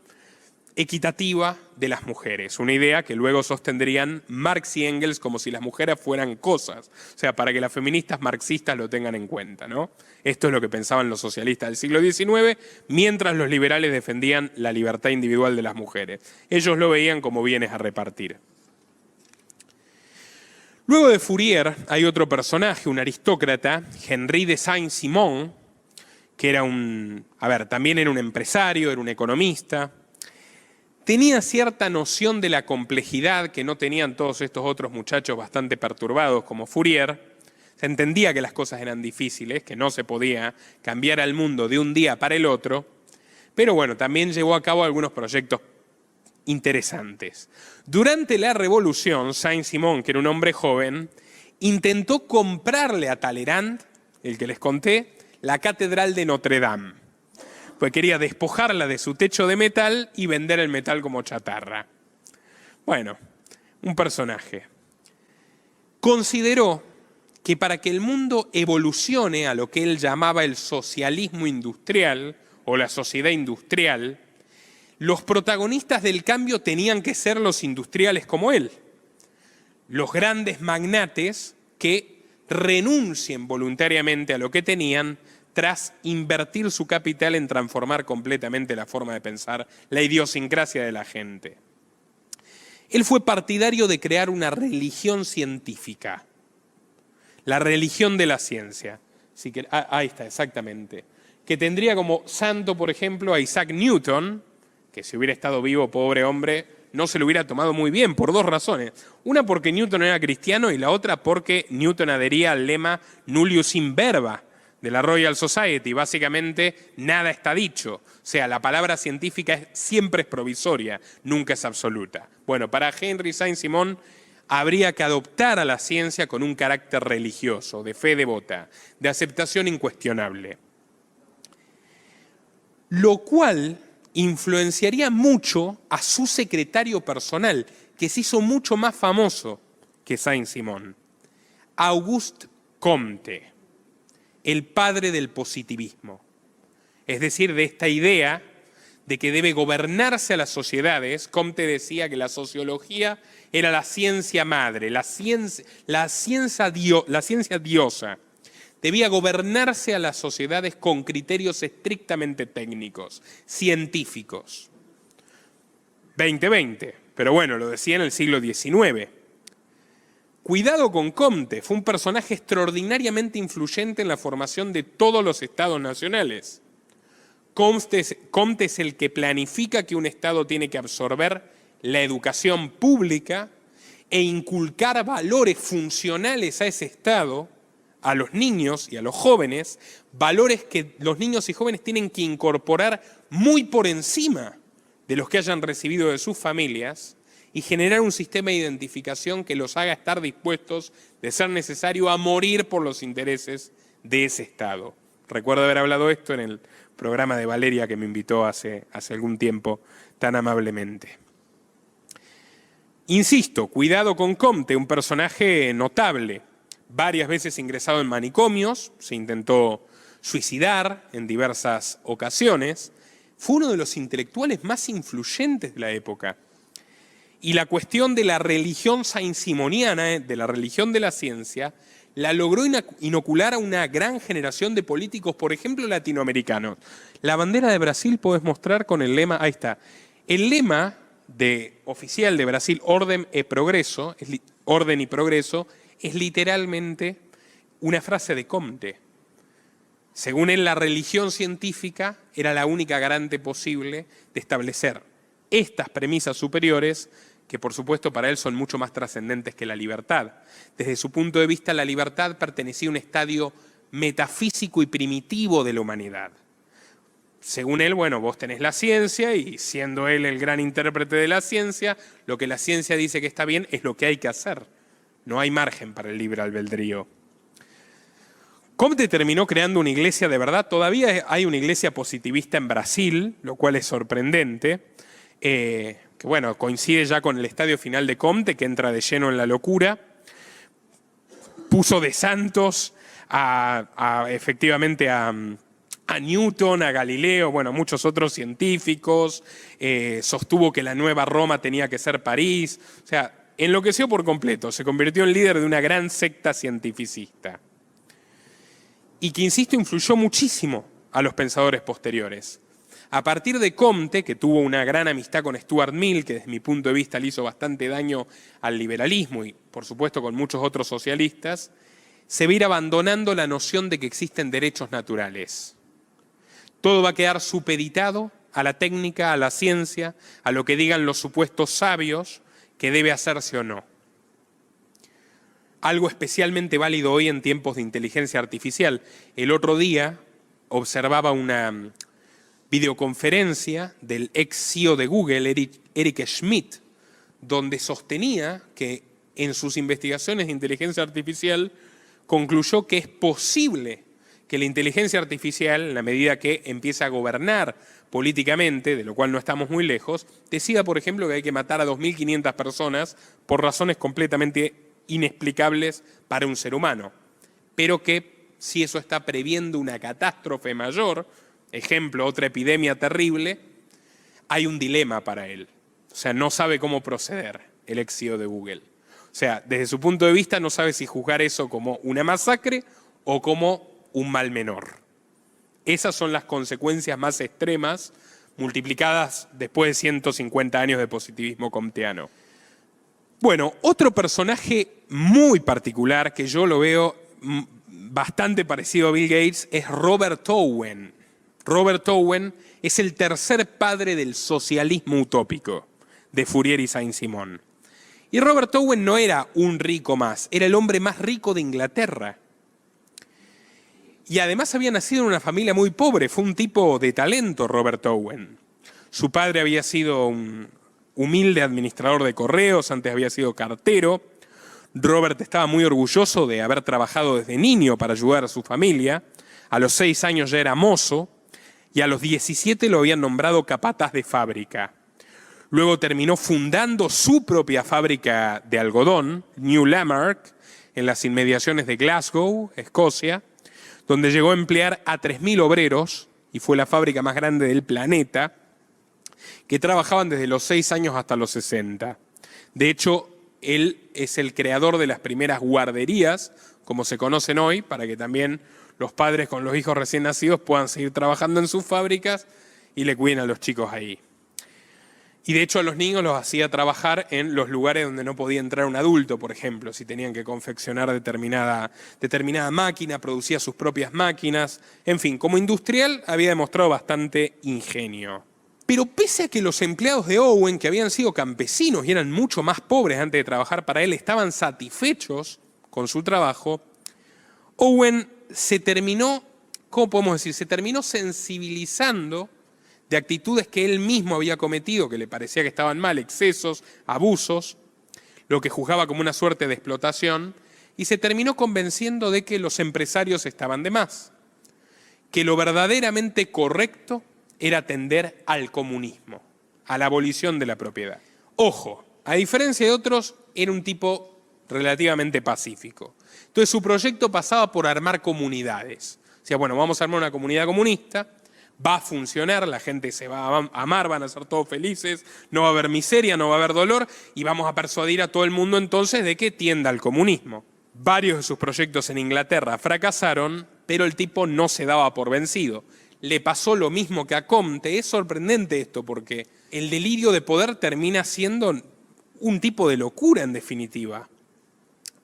equitativa de las mujeres, una idea que luego sostendrían Marx y Engels como si las mujeres fueran cosas, o sea, para que las feministas marxistas lo tengan en cuenta, ¿no? Esto es lo que pensaban los socialistas del siglo XIX, mientras los liberales defendían la libertad individual de las mujeres. Ellos lo veían como bienes a repartir. Luego de Fourier hay otro personaje, un aristócrata, Henri de Saint-Simon, que era también era un empresario, era un economista. Tenía cierta noción de la complejidad que no tenían todos estos otros muchachos bastante perturbados como Fourier. Se entendía que las cosas eran difíciles, que no se podía cambiar al mundo de un día para el otro, pero bueno, también llevó a cabo algunos proyectos interesantes. Durante la Revolución, Saint-Simon, que era un hombre joven, intentó comprarle a Talleyrand, el que les conté, la Catedral de Notre Dame, pues quería despojarla de su techo de metal y vender el metal como chatarra. Bueno, un personaje. Consideró que para que el mundo evolucione a lo que él llamaba el socialismo industrial o la sociedad industrial, los protagonistas del cambio tenían que ser los industriales como él, los grandes magnates que renuncien voluntariamente a lo que tenían tras invertir su capital en transformar completamente la forma de pensar, la idiosincrasia de la gente. Él fue partidario de crear una religión científica, la religión de la ciencia. Ahí está, exactamente. Que tendría como santo, por ejemplo, a Isaac Newton, que si hubiera estado vivo, pobre hombre, no se lo hubiera tomado muy bien, por 2 razones. Una porque Newton era cristiano y la otra porque Newton adhería al lema nullius in verba, de la Royal Society. Básicamente nada está dicho, o sea, la palabra científica siempre es provisoria, nunca es absoluta. Bueno, para Henri Saint-Simon habría que adoptar a la ciencia con un carácter religioso, de fe devota, de aceptación incuestionable. Lo cual influenciaría mucho a su secretario personal, que se hizo mucho más famoso que Saint-Simon, Auguste Comte, el padre del positivismo, es decir, de esta idea de que debe gobernarse a las sociedades. Comte decía que la sociología era la ciencia madre, la ciencia diosa. Debía gobernarse a las sociedades con criterios estrictamente técnicos, científicos. 2020, pero bueno, lo decía en el siglo XIX. Cuidado con Comte, fue un personaje extraordinariamente influyente en la formación de todos los estados nacionales. Comte es el que planifica que un estado tiene que absorber la educación pública e inculcar valores funcionales a ese Estado, a los niños y a los jóvenes, valores que los niños y jóvenes tienen que incorporar muy por encima de los que hayan recibido de sus familias, y generar un sistema de identificación que los haga estar dispuestos, de ser necesario, a morir por los intereses de ese Estado. Recuerdo haber hablado esto en el programa de Valeria, que me invitó hace algún tiempo tan amablemente. Insisto, cuidado con Comte, un personaje notable, varias veces ingresado en manicomios, se intentó suicidar en diversas ocasiones, fue uno de los intelectuales más influyentes de la época. Y la cuestión de la religión saint-simoniana, de la religión de la ciencia, la logró inocular a una gran generación de políticos, por ejemplo, latinoamericanos. La bandera de Brasil podés mostrar con el lema, ahí está. El lema oficial de Brasil, Orden y Progreso, es literalmente una frase de Comte. Según él, la religión científica era la única garante posible de establecer estas premisas superiores, que por supuesto para él son mucho más trascendentes que la libertad. Desde su punto de vista, la libertad pertenecía a un estadio metafísico y primitivo de la humanidad. Según él, bueno, vos tenés la ciencia y siendo él el gran intérprete de la ciencia, lo que la ciencia dice que está bien es lo que hay que hacer. No hay margen para el libre albedrío. Comte terminó creando una iglesia de verdad. Todavía hay una iglesia positivista en Brasil, lo cual es sorprendente, que bueno, coincide ya con el estadio final de Comte, que entra de lleno en la locura. Puso de santos efectivamente a Newton, a Galileo, bueno, muchos otros científicos, sostuvo que la nueva Roma tenía que ser París, o sea, enloqueció por completo, se convirtió en líder de una gran secta cientificista. Y que, insisto, influyó muchísimo a los pensadores posteriores. A partir de Comte, que tuvo una gran amistad con Stuart Mill, que desde mi punto de vista le hizo bastante daño al liberalismo y, por supuesto, con muchos otros socialistas, se va a ir abandonando la noción de que existen derechos naturales. Todo va a quedar supeditado a la técnica, a la ciencia, a lo que digan los supuestos sabios que debe hacerse o no. Algo especialmente válido hoy en tiempos de inteligencia artificial. El otro día observaba una videoconferencia del ex CEO de Google, Eric Schmidt, donde sostenía que en sus investigaciones de inteligencia artificial concluyó que es posible que la inteligencia artificial, en la medida que empieza a gobernar políticamente, de lo cual no estamos muy lejos, decida, por ejemplo, que hay que matar a 2.500 personas por razones completamente inexplicables para un ser humano, pero que si eso está previendo una catástrofe mayor, ejemplo, otra epidemia terrible, hay un dilema para él. O sea, no sabe cómo proceder el ex CEO de Google. O sea, desde su punto de vista no sabe si juzgar eso como una masacre o como un mal menor. Esas son las consecuencias más extremas multiplicadas después de 150 años de positivismo comteano. Bueno, otro personaje muy particular que yo lo veo bastante parecido a Bill Gates es Robert Owen. Robert Owen es el tercer padre del socialismo utópico de Fourier y Saint-Simon. Y Robert Owen no era un rico más, era el hombre más rico de Inglaterra. Y además había nacido en una familia muy pobre, fue un tipo de talento Robert Owen. Su padre había sido un humilde administrador de correos, antes había sido cartero. Robert estaba muy orgulloso de haber trabajado desde niño para ayudar a su familia. A los 6 años ya era mozo y a los 17 lo habían nombrado capataz de fábrica. Luego terminó fundando su propia fábrica de algodón, New Lamarck, en las inmediaciones de Glasgow, Escocia, donde llegó a emplear a 3.000 obreros y fue la fábrica más grande del planeta, que trabajaban desde los 6 años hasta los 60. De hecho, él es el creador de las primeras guarderías, como se conocen hoy, para que también los padres con los hijos recién nacidos puedan seguir trabajando en sus fábricas y le cuiden a los chicos ahí. Y de hecho a los niños los hacía trabajar en los lugares donde no podía entrar un adulto, por ejemplo, si tenían que confeccionar determinada máquina, producía sus propias máquinas. En fin, como industrial había demostrado bastante ingenio. Pero pese a que los empleados de Owen, que habían sido campesinos y eran mucho más pobres antes de trabajar para él, estaban satisfechos con su trabajo, Owen se terminó, ¿cómo podemos decir? Se terminó sensibilizando de actitudes que él mismo había cometido, que le parecía que estaban mal, excesos, abusos, lo que juzgaba como una suerte de explotación, y se terminó convenciendo de que los empresarios estaban de más, que lo verdaderamente correcto era tender al comunismo, a la abolición de la propiedad. Ojo, a diferencia de otros, era un tipo relativamente pacífico. Entonces su proyecto pasaba por armar comunidades. O sea, bueno, vamos a armar una comunidad comunista, va a funcionar, la gente se va a amar, van a ser todos felices, no va a haber miseria, no va a haber dolor, y vamos a persuadir a todo el mundo entonces de que tienda al comunismo. Varios de sus proyectos en Inglaterra fracasaron, pero el tipo no se daba por vencido. Le pasó lo mismo que a Comte. Es sorprendente esto porque el delirio de poder termina siendo un tipo de locura en definitiva.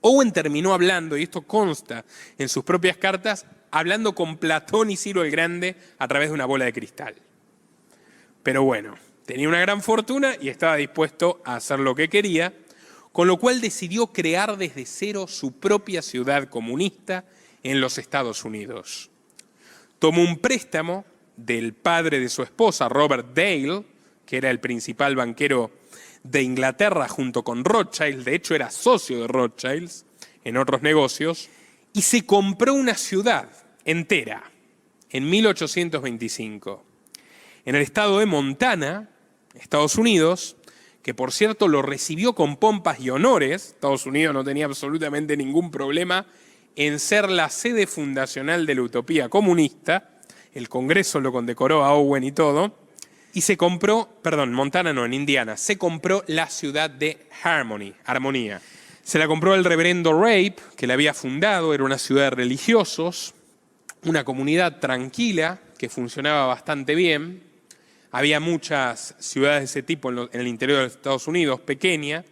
Owen terminó hablando, y esto consta en sus propias cartas, hablando con Platón y Ciro el Grande a través de una bola de cristal. Pero bueno, tenía una gran fortuna y estaba dispuesto a hacer lo que quería, con lo cual decidió crear desde cero su propia ciudad comunista en los Estados Unidos. Tomó un préstamo del padre de su esposa, Robert Dale, que era el principal banquero de Inglaterra junto con Rothschild, de hecho era socio de Rothschild en otros negocios, y se compró una ciudad entera en 1825, en el estado de Montana, Estados Unidos, que por cierto lo recibió con pompas y honores. Estados Unidos no tenía absolutamente ningún problema en ser la sede fundacional de la utopía comunista. El Congreso lo condecoró a Owen y todo. Y se compró, perdón, Montana no, en Indiana, se compró la ciudad de Armonía. Se la compró el reverendo Rape, que la había fundado, era una ciudad de religiosos, una comunidad tranquila que funcionaba bastante bien. Había muchas ciudades de ese tipo en el interior de los Estados Unidos, pequeña,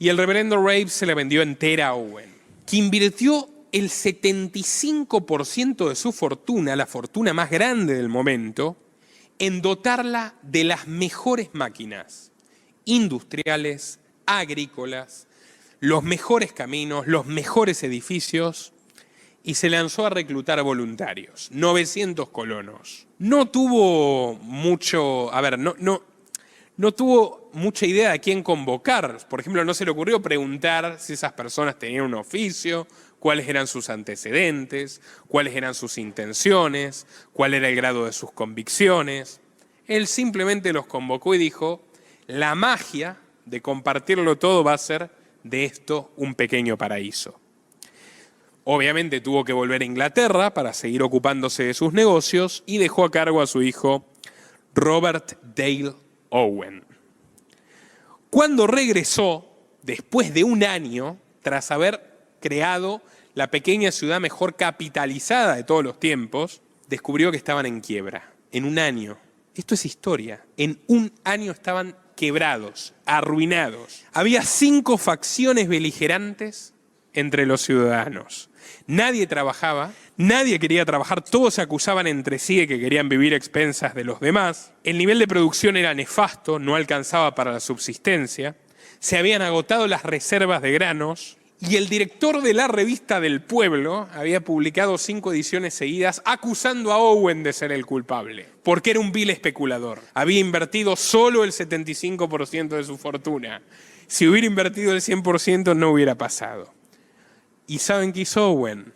y el reverendo Rape se la vendió entera a Owen, que invirtió el 75% de su fortuna, la fortuna más grande del momento, en dotarla de las mejores máquinas industriales, agrícolas, los mejores caminos, los mejores edificios, y se lanzó a reclutar voluntarios, 900 colonos. No tuvo mucho, no tuvo mucha idea de a quién convocar. Por ejemplo, no se le ocurrió preguntar si esas personas tenían un oficio, cuáles eran sus antecedentes, cuáles eran sus intenciones, cuál era el grado de sus convicciones. Él simplemente los convocó y dijo, la magia de compartirlo todo va a ser de esto un pequeño paraíso. Obviamente tuvo que volver a Inglaterra para seguir ocupándose de sus negocios y dejó a cargo a su hijo Robert Dale Owen. Cuando regresó, después de un año, tras haber creado la pequeña ciudad mejor capitalizada de todos los tiempos, descubrió que estaban en quiebra. En un año. Esto es historia. En un año estaban quebrados, arruinados. Había 5 facciones beligerantes entre los ciudadanos. Nadie trabajaba, nadie quería trabajar, todos se acusaban entre sí de que querían vivir a expensas de los demás. El nivel de producción era nefasto, no alcanzaba para la subsistencia. Se habían agotado las reservas de granos y el director de la revista del pueblo había publicado 5 ediciones seguidas acusando a Owen de ser el culpable, porque era un vil especulador. Había invertido solo el 75% de su fortuna. Si hubiera invertido el 100% no hubiera pasado. ¿Y saben qué hizo Owen?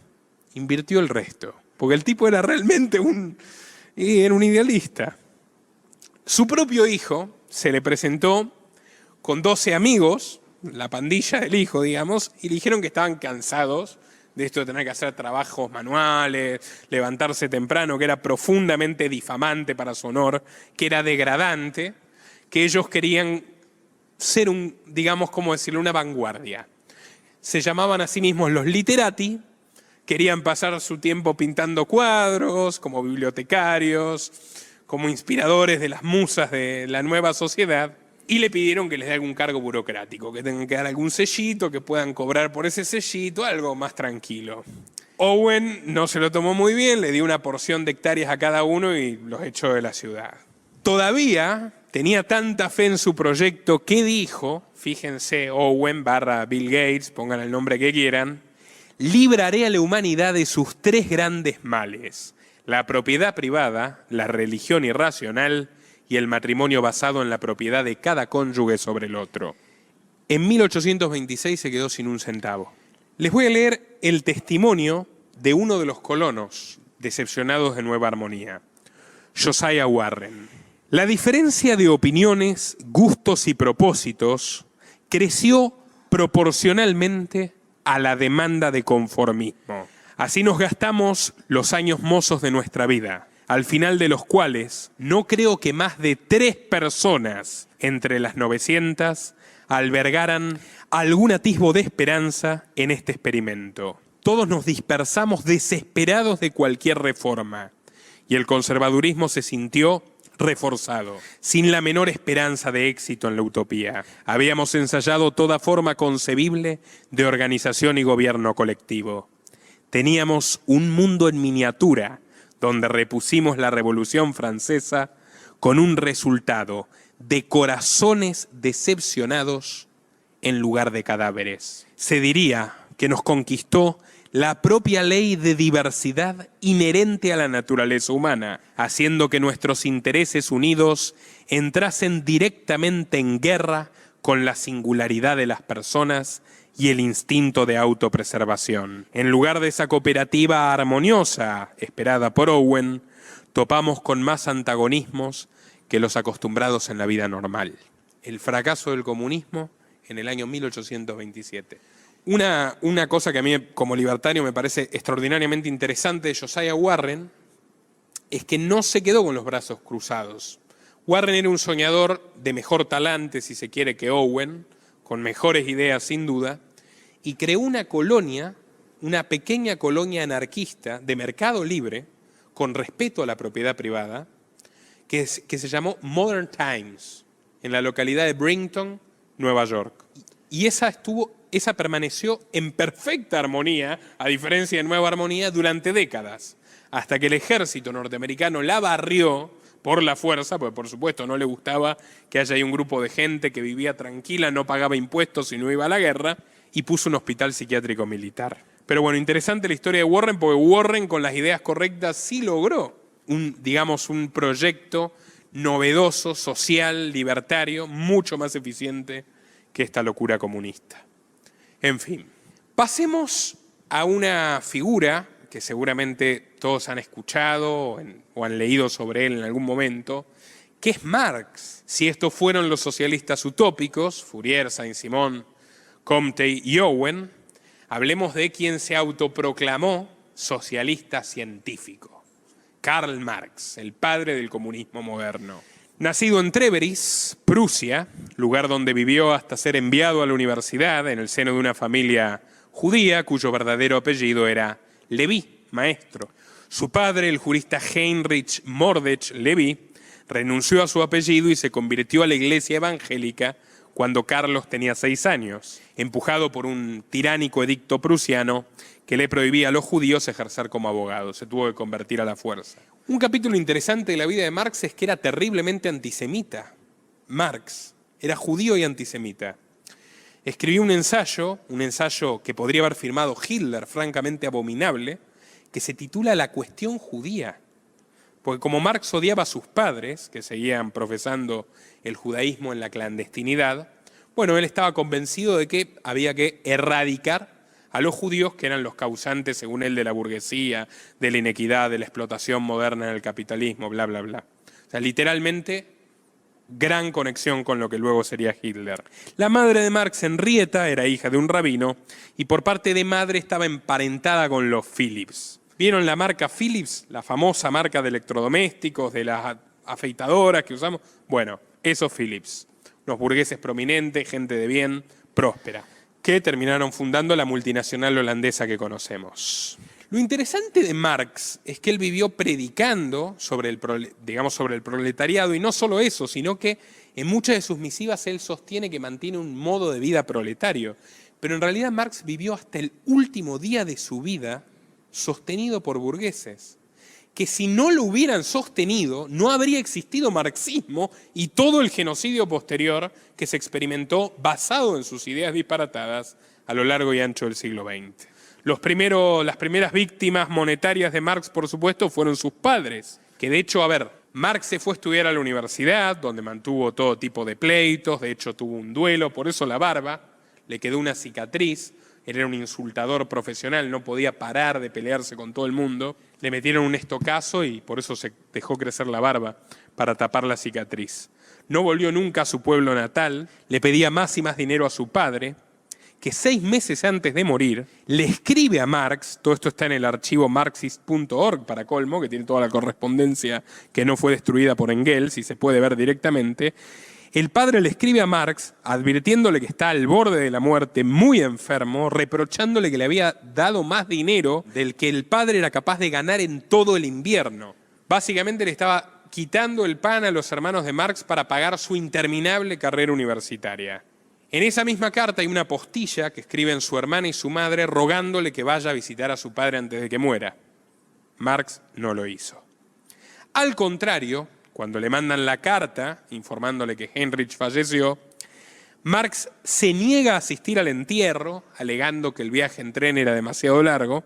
Invirtió el resto, porque el tipo era realmente un idealista. Su propio hijo se le presentó con 12 amigos, la pandilla del hijo, digamos, y le dijeron que estaban cansados de esto de tener que hacer trabajos manuales, levantarse temprano, que era profundamente difamante para su honor, que era degradante, que ellos querían ser una vanguardia. Se llamaban a sí mismos los literati, querían pasar su tiempo pintando cuadros, como bibliotecarios, como inspiradores de las musas de la nueva sociedad, y le pidieron que les dé algún cargo burocrático, que tengan que dar algún sellito, que puedan cobrar por ese sellito, algo más tranquilo. Owen no se lo tomó muy bien, le dio una porción de hectáreas a cada uno y los echó de la ciudad. Todavía tenía tanta fe en su proyecto que dijo, fíjense, Owen / Bill Gates, pongan el nombre que quieran, libraré a la humanidad de sus 3 grandes males: la propiedad privada, la religión irracional y el matrimonio basado en la propiedad de cada cónyuge sobre el otro. En 1826 se quedó sin un centavo. Les voy a leer el testimonio de uno de los colonos decepcionados de Nueva Armonía, Josiah Warren. La diferencia de opiniones, gustos y propósitos creció proporcionalmente a la demanda de conformismo. Así nos gastamos los años mozos de nuestra vida, al final de los cuales no creo que más de 3 personas entre las 900 albergaran algún atisbo de esperanza en este experimento. Todos nos dispersamos desesperados de cualquier reforma y el conservadurismo se sintió reforzado, sin la menor esperanza de éxito en la utopía. Habíamos ensayado toda forma concebible de organización y gobierno colectivo. Teníamos un mundo en miniatura donde repusimos la Revolución Francesa con un resultado de corazones decepcionados en lugar de cadáveres. Se diría que nos conquistó la propia ley de diversidad inherente a la naturaleza humana, haciendo que nuestros intereses unidos entrasen directamente en guerra con la singularidad de las personas y el instinto de autopreservación. En lugar de esa cooperativa armoniosa esperada por Owen, topamos con más antagonismos que los acostumbrados en la vida normal. El fracaso del comunismo en el año 1827. Una cosa que a mí como libertario me parece extraordinariamente interesante de Josiah Warren es que no se quedó con los brazos cruzados. Warren era un soñador de mejor talante, si se quiere, que Owen, con mejores ideas sin duda, y creó una colonia, una pequeña colonia anarquista de mercado libre, con respeto a la propiedad privada, que se llamó Modern Times, en la localidad de Brighton, Nueva York. Y esa permaneció en perfecta armonía, a diferencia de Nueva Armonía, durante décadas, hasta que el ejército norteamericano la barrió por la fuerza, porque por supuesto no le gustaba que haya ahí un grupo de gente que vivía tranquila, no pagaba impuestos y no iba a la guerra, y puso un hospital psiquiátrico militar. Pero bueno, interesante la historia de Warren, porque Warren con las ideas correctas sí logró un proyecto novedoso, social, libertario, mucho más eficiente que esta locura comunista. En fin, pasemos a una figura que seguramente todos han escuchado o han leído sobre él en algún momento, que es Marx. Si estos fueron los socialistas utópicos, Fourier, Saint-Simon, Comte y Owen, hablemos de quien se autoproclamó socialista científico, Karl Marx, el padre del comunismo moderno. Nacido en Treveris, Prusia, lugar donde vivió hasta ser enviado a la universidad en el seno de una familia judía cuyo verdadero apellido era Leví, maestro. Su padre, el jurista Heinrich Mordech Leví, renunció a su apellido y se convirtió a la iglesia evangélica cuando Carlos tenía 6 años, empujado por un tiránico edicto prusiano que le prohibía a los judíos ejercer como abogados. Se tuvo que convertir a la fuerza. Un capítulo interesante de la vida de Marx es que era terriblemente antisemita. Marx era judío y antisemita. Escribió un ensayo que podría haber firmado Hitler, francamente abominable, que se titula La cuestión judía. Porque como Marx odiaba a sus padres, que seguían profesando el judaísmo en la clandestinidad, bueno, él estaba convencido de que había que erradicar a los judíos, que eran los causantes, según él, de la burguesía, de la inequidad, de la explotación moderna en el capitalismo, bla, bla, bla. O sea, literalmente, gran conexión con lo que luego sería Hitler. La madre de Marx, Henrietta, era hija de un rabino y por parte de madre estaba emparentada con los Philips. ¿Vieron la marca Philips? La famosa marca de electrodomésticos, de las afeitadoras que usamos. Bueno, esos Philips. Unos burgueses prominentes, gente de bien, próspera, que terminaron fundando la multinacional holandesa que conocemos. Lo interesante de Marx es que él vivió predicando sobre el proletariado, y no solo eso, sino que en muchas de sus misivas él sostiene que mantiene un modo de vida proletario. Pero en realidad Marx vivió hasta el último día de su vida sostenido por burgueses, que si no lo hubieran sostenido, no habría existido marxismo y todo el genocidio posterior que se experimentó basado en sus ideas disparatadas a lo largo y ancho del siglo XX. Las primeras víctimas monetarias de Marx, por supuesto, fueron sus padres, que de hecho, Marx se fue a estudiar a la universidad, donde mantuvo todo tipo de pleitos, de hecho tuvo un duelo, por eso la barba, le quedó una cicatriz, él era un insultador profesional, no podía parar de pelearse con todo el mundo, le metieron un estocazo y por eso se dejó crecer la barba, para tapar la cicatriz. No volvió nunca a su pueblo natal, le pedía más y más dinero a su padre, que 6 meses antes de morir, le escribe a Marx, todo esto está en el archivo marxist.org para colmo, que tiene toda la correspondencia que no fue destruida por Engels y se puede ver directamente. El padre le escribe a Marx advirtiéndole que está al borde de la muerte, muy enfermo, reprochándole que le había dado más dinero del que el padre era capaz de ganar en todo el invierno. Básicamente le estaba quitando el pan a los hermanos de Marx para pagar su interminable carrera universitaria. En esa misma carta hay una postilla que escriben su hermana y su madre rogándole que vaya a visitar a su padre antes de que muera. Marx no lo hizo. Al contrario, cuando le mandan la carta informándole que Heinrich falleció, Marx se niega a asistir al entierro, alegando que el viaje en tren era demasiado largo,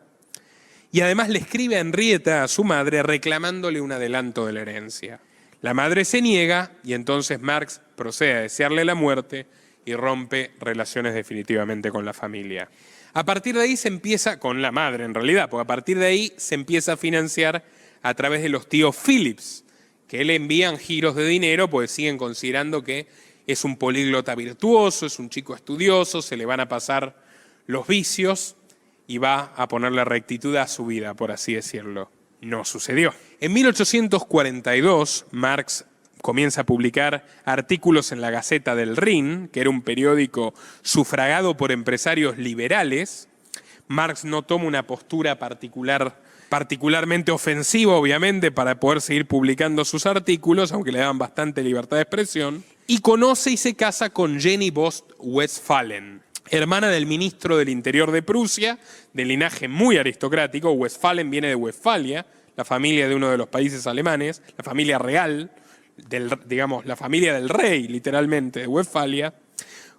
y además le escribe a Henrietta, a su madre, reclamándole un adelanto de la herencia. La madre se niega y entonces Marx procede a desearle la muerte y rompe relaciones definitivamente con la familia. A partir de ahí se empieza, con la madre en realidad, porque a partir de ahí se empieza a financiar a través de los tíos Phillips, que le envían giros de dinero, porque siguen considerando que es un políglota virtuoso, es un chico estudioso, se le van a pasar los vicios y va a ponerle rectitud a su vida, por así decirlo. No sucedió. En 1842, Marx comienza a publicar artículos en la Gaceta del Rin, que era un periódico sufragado por empresarios liberales. Marx no toma una postura particularmente ofensiva, obviamente, para poder seguir publicando sus artículos, aunque le daban bastante libertad de expresión. Y conoce y se casa con Jenny Bost Westphalen, hermana del ministro del Interior de Prusia, de linaje muy aristocrático. Westphalen viene de Westfalia, la familia de uno de los países alemanes, la familia real, la familia del rey, literalmente, de Westfalia,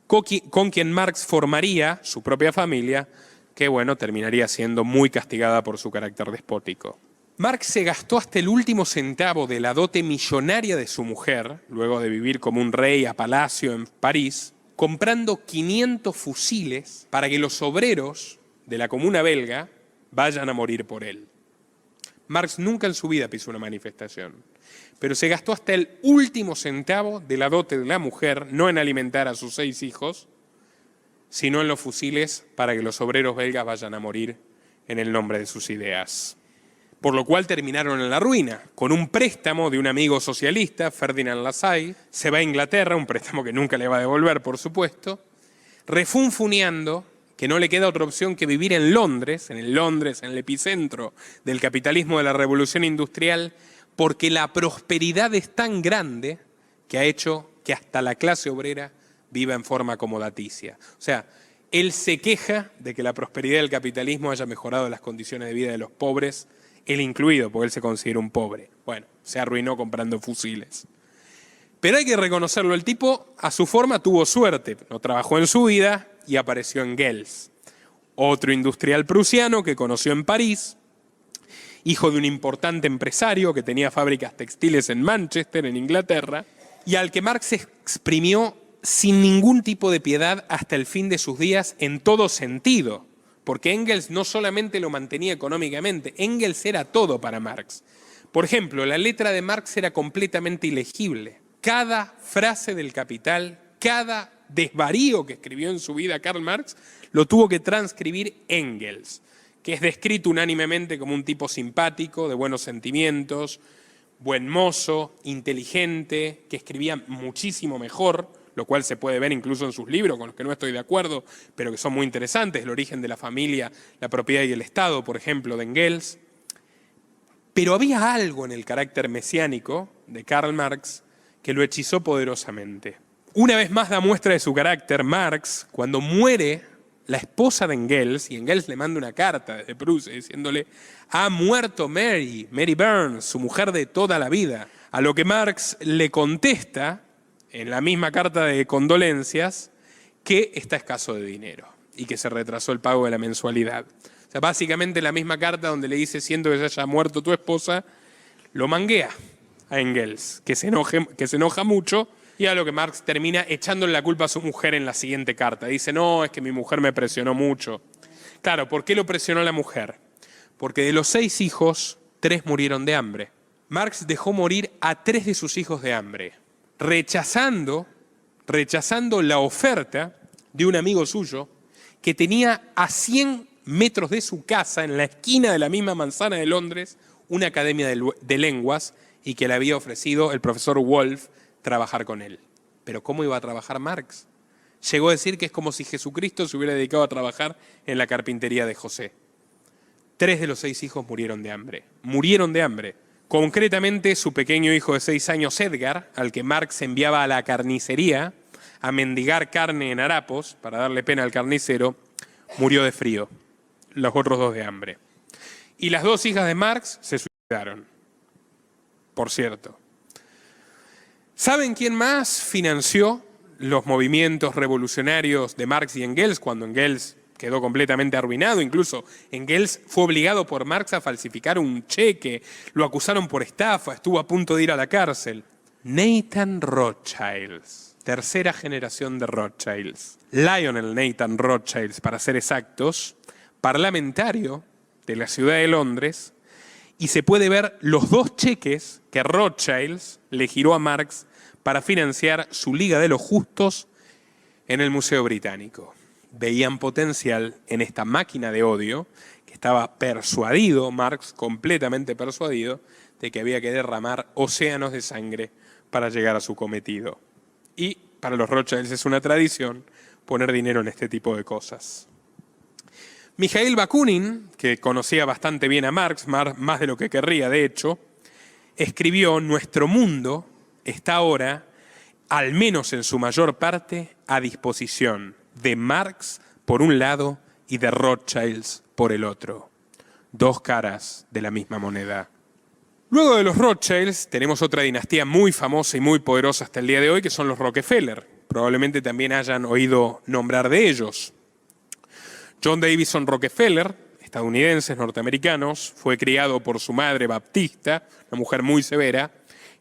con quien Marx formaría su propia familia, que, terminaría siendo muy castigada por su carácter despótico. Marx se gastó hasta el último centavo de la dote millonaria de su mujer, luego de vivir como un rey a palacio en París, comprando 500 fusiles para que los obreros de la comuna belga vayan a morir por él. Marx nunca en su vida pisó una manifestación, pero se gastó hasta el último centavo de la dote de la mujer, no en alimentar a sus 6 hijos, sino en los fusiles para que los obreros belgas vayan a morir en el nombre de sus ideas. Por lo cual terminaron en la ruina. Con un préstamo de un amigo socialista, Ferdinand Lassalle, se va a Inglaterra, un préstamo que nunca le va a devolver, por supuesto, refunfuneando que no le queda otra opción que vivir en Londres, en el epicentro del capitalismo de la revolución industrial, porque la prosperidad es tan grande que ha hecho que hasta la clase obrera viva en forma acomodaticia. O sea, él se queja de que la prosperidad del capitalismo haya mejorado las condiciones de vida de los pobres, él incluido, porque él se considera un pobre. Se arruinó comprando fusiles. Pero hay que reconocerlo, el tipo a su forma tuvo suerte, no trabajó en su vida y apareció en Engels, otro industrial prusiano que conoció en París, hijo de un importante empresario que tenía fábricas textiles en Manchester, en Inglaterra, y al que Marx exprimió sin ningún tipo de piedad hasta el fin de sus días en todo sentido, porque Engels no solamente lo mantenía económicamente, Engels era todo para Marx. Por ejemplo, la letra de Marx era completamente ilegible. Cada frase del Capital, cada desvarío que escribió en su vida Karl Marx, lo tuvo que transcribir Engels, que es descrito unánimemente como un tipo simpático, de buenos sentimientos, buen mozo, inteligente, que escribía muchísimo mejor, lo cual se puede ver incluso en sus libros, con los que no estoy de acuerdo, pero que son muy interesantes, El origen de la familia, La propiedad y el Estado, por ejemplo, de Engels. Pero había algo en el carácter mesiánico de Karl Marx que lo hechizó poderosamente. Una vez más da muestra de su carácter Marx cuando muere la esposa de Engels, y Engels le manda una carta desde Prusia diciéndole: ha muerto Mary Burns, su mujer de toda la vida. A lo que Marx le contesta, en la misma carta de condolencias, que está escaso de dinero y que se retrasó el pago de la mensualidad. O sea, básicamente la misma carta donde le dice: siento que se haya muerto tu esposa, lo manguea a Engels, que se enoja mucho, y a lo que Marx termina echándole la culpa a su mujer en la siguiente carta. Dice: no, es que mi mujer me presionó mucho. Claro, ¿por qué lo presionó la mujer? Porque de los 6 hijos, 3 murieron de hambre. Marx dejó morir a 3 de sus hijos de hambre, rechazando la oferta de un amigo suyo que tenía a 100 metros de su casa, en la esquina de la misma manzana de Londres, una academia de lenguas, y que le había ofrecido el profesor Wolf trabajar con él. Pero ¿cómo iba a trabajar Marx? Llegó a decir que es como si Jesucristo se hubiera dedicado a trabajar en la carpintería de José. 3 de los 6 hijos murieron de hambre. Murieron de hambre. Concretamente, su pequeño hijo de 6 años, Edgar, al que Marx enviaba a la carnicería a mendigar carne en harapos para darle pena al carnicero, murió de frío. Los otros 2 de hambre. Y las 2 hijas de Marx se suicidaron. Por cierto. ¿Saben quién más financió los movimientos revolucionarios de Marx y Engels cuando Engels quedó completamente arruinado? Incluso Engels fue obligado por Marx a falsificar un cheque, lo acusaron por estafa, estuvo a punto de ir a la cárcel. Nathan Rothschild, tercera generación de Rothschilds. Lionel Nathan Rothschild, para ser exactos, parlamentario de la ciudad de Londres, y se puede ver los 2 cheques que Rothschild le giró a Marx para financiar su Liga de los Justos en el Museo Británico. Veían potencial en esta máquina de odio, que estaba persuadido, Marx completamente persuadido, de que había que derramar océanos de sangre para llegar a su cometido. Y para los Rothschilds es una tradición poner dinero en este tipo de cosas. Mikhail Bakunin, que conocía bastante bien a Marx, más de lo que querría de hecho, escribió: nuestro mundo está ahora, al menos en su mayor parte, a disposición de Marx por un lado y de Rothschilds por el otro. 2 caras de la misma moneda. Luego de los Rothschilds tenemos otra dinastía muy famosa y muy poderosa hasta el día de hoy, que son los Rockefeller. Probablemente también hayan oído nombrar de ellos. John Davison Rockefeller, estadounidenses, norteamericanos, fue criado por su madre baptista, una mujer muy severa,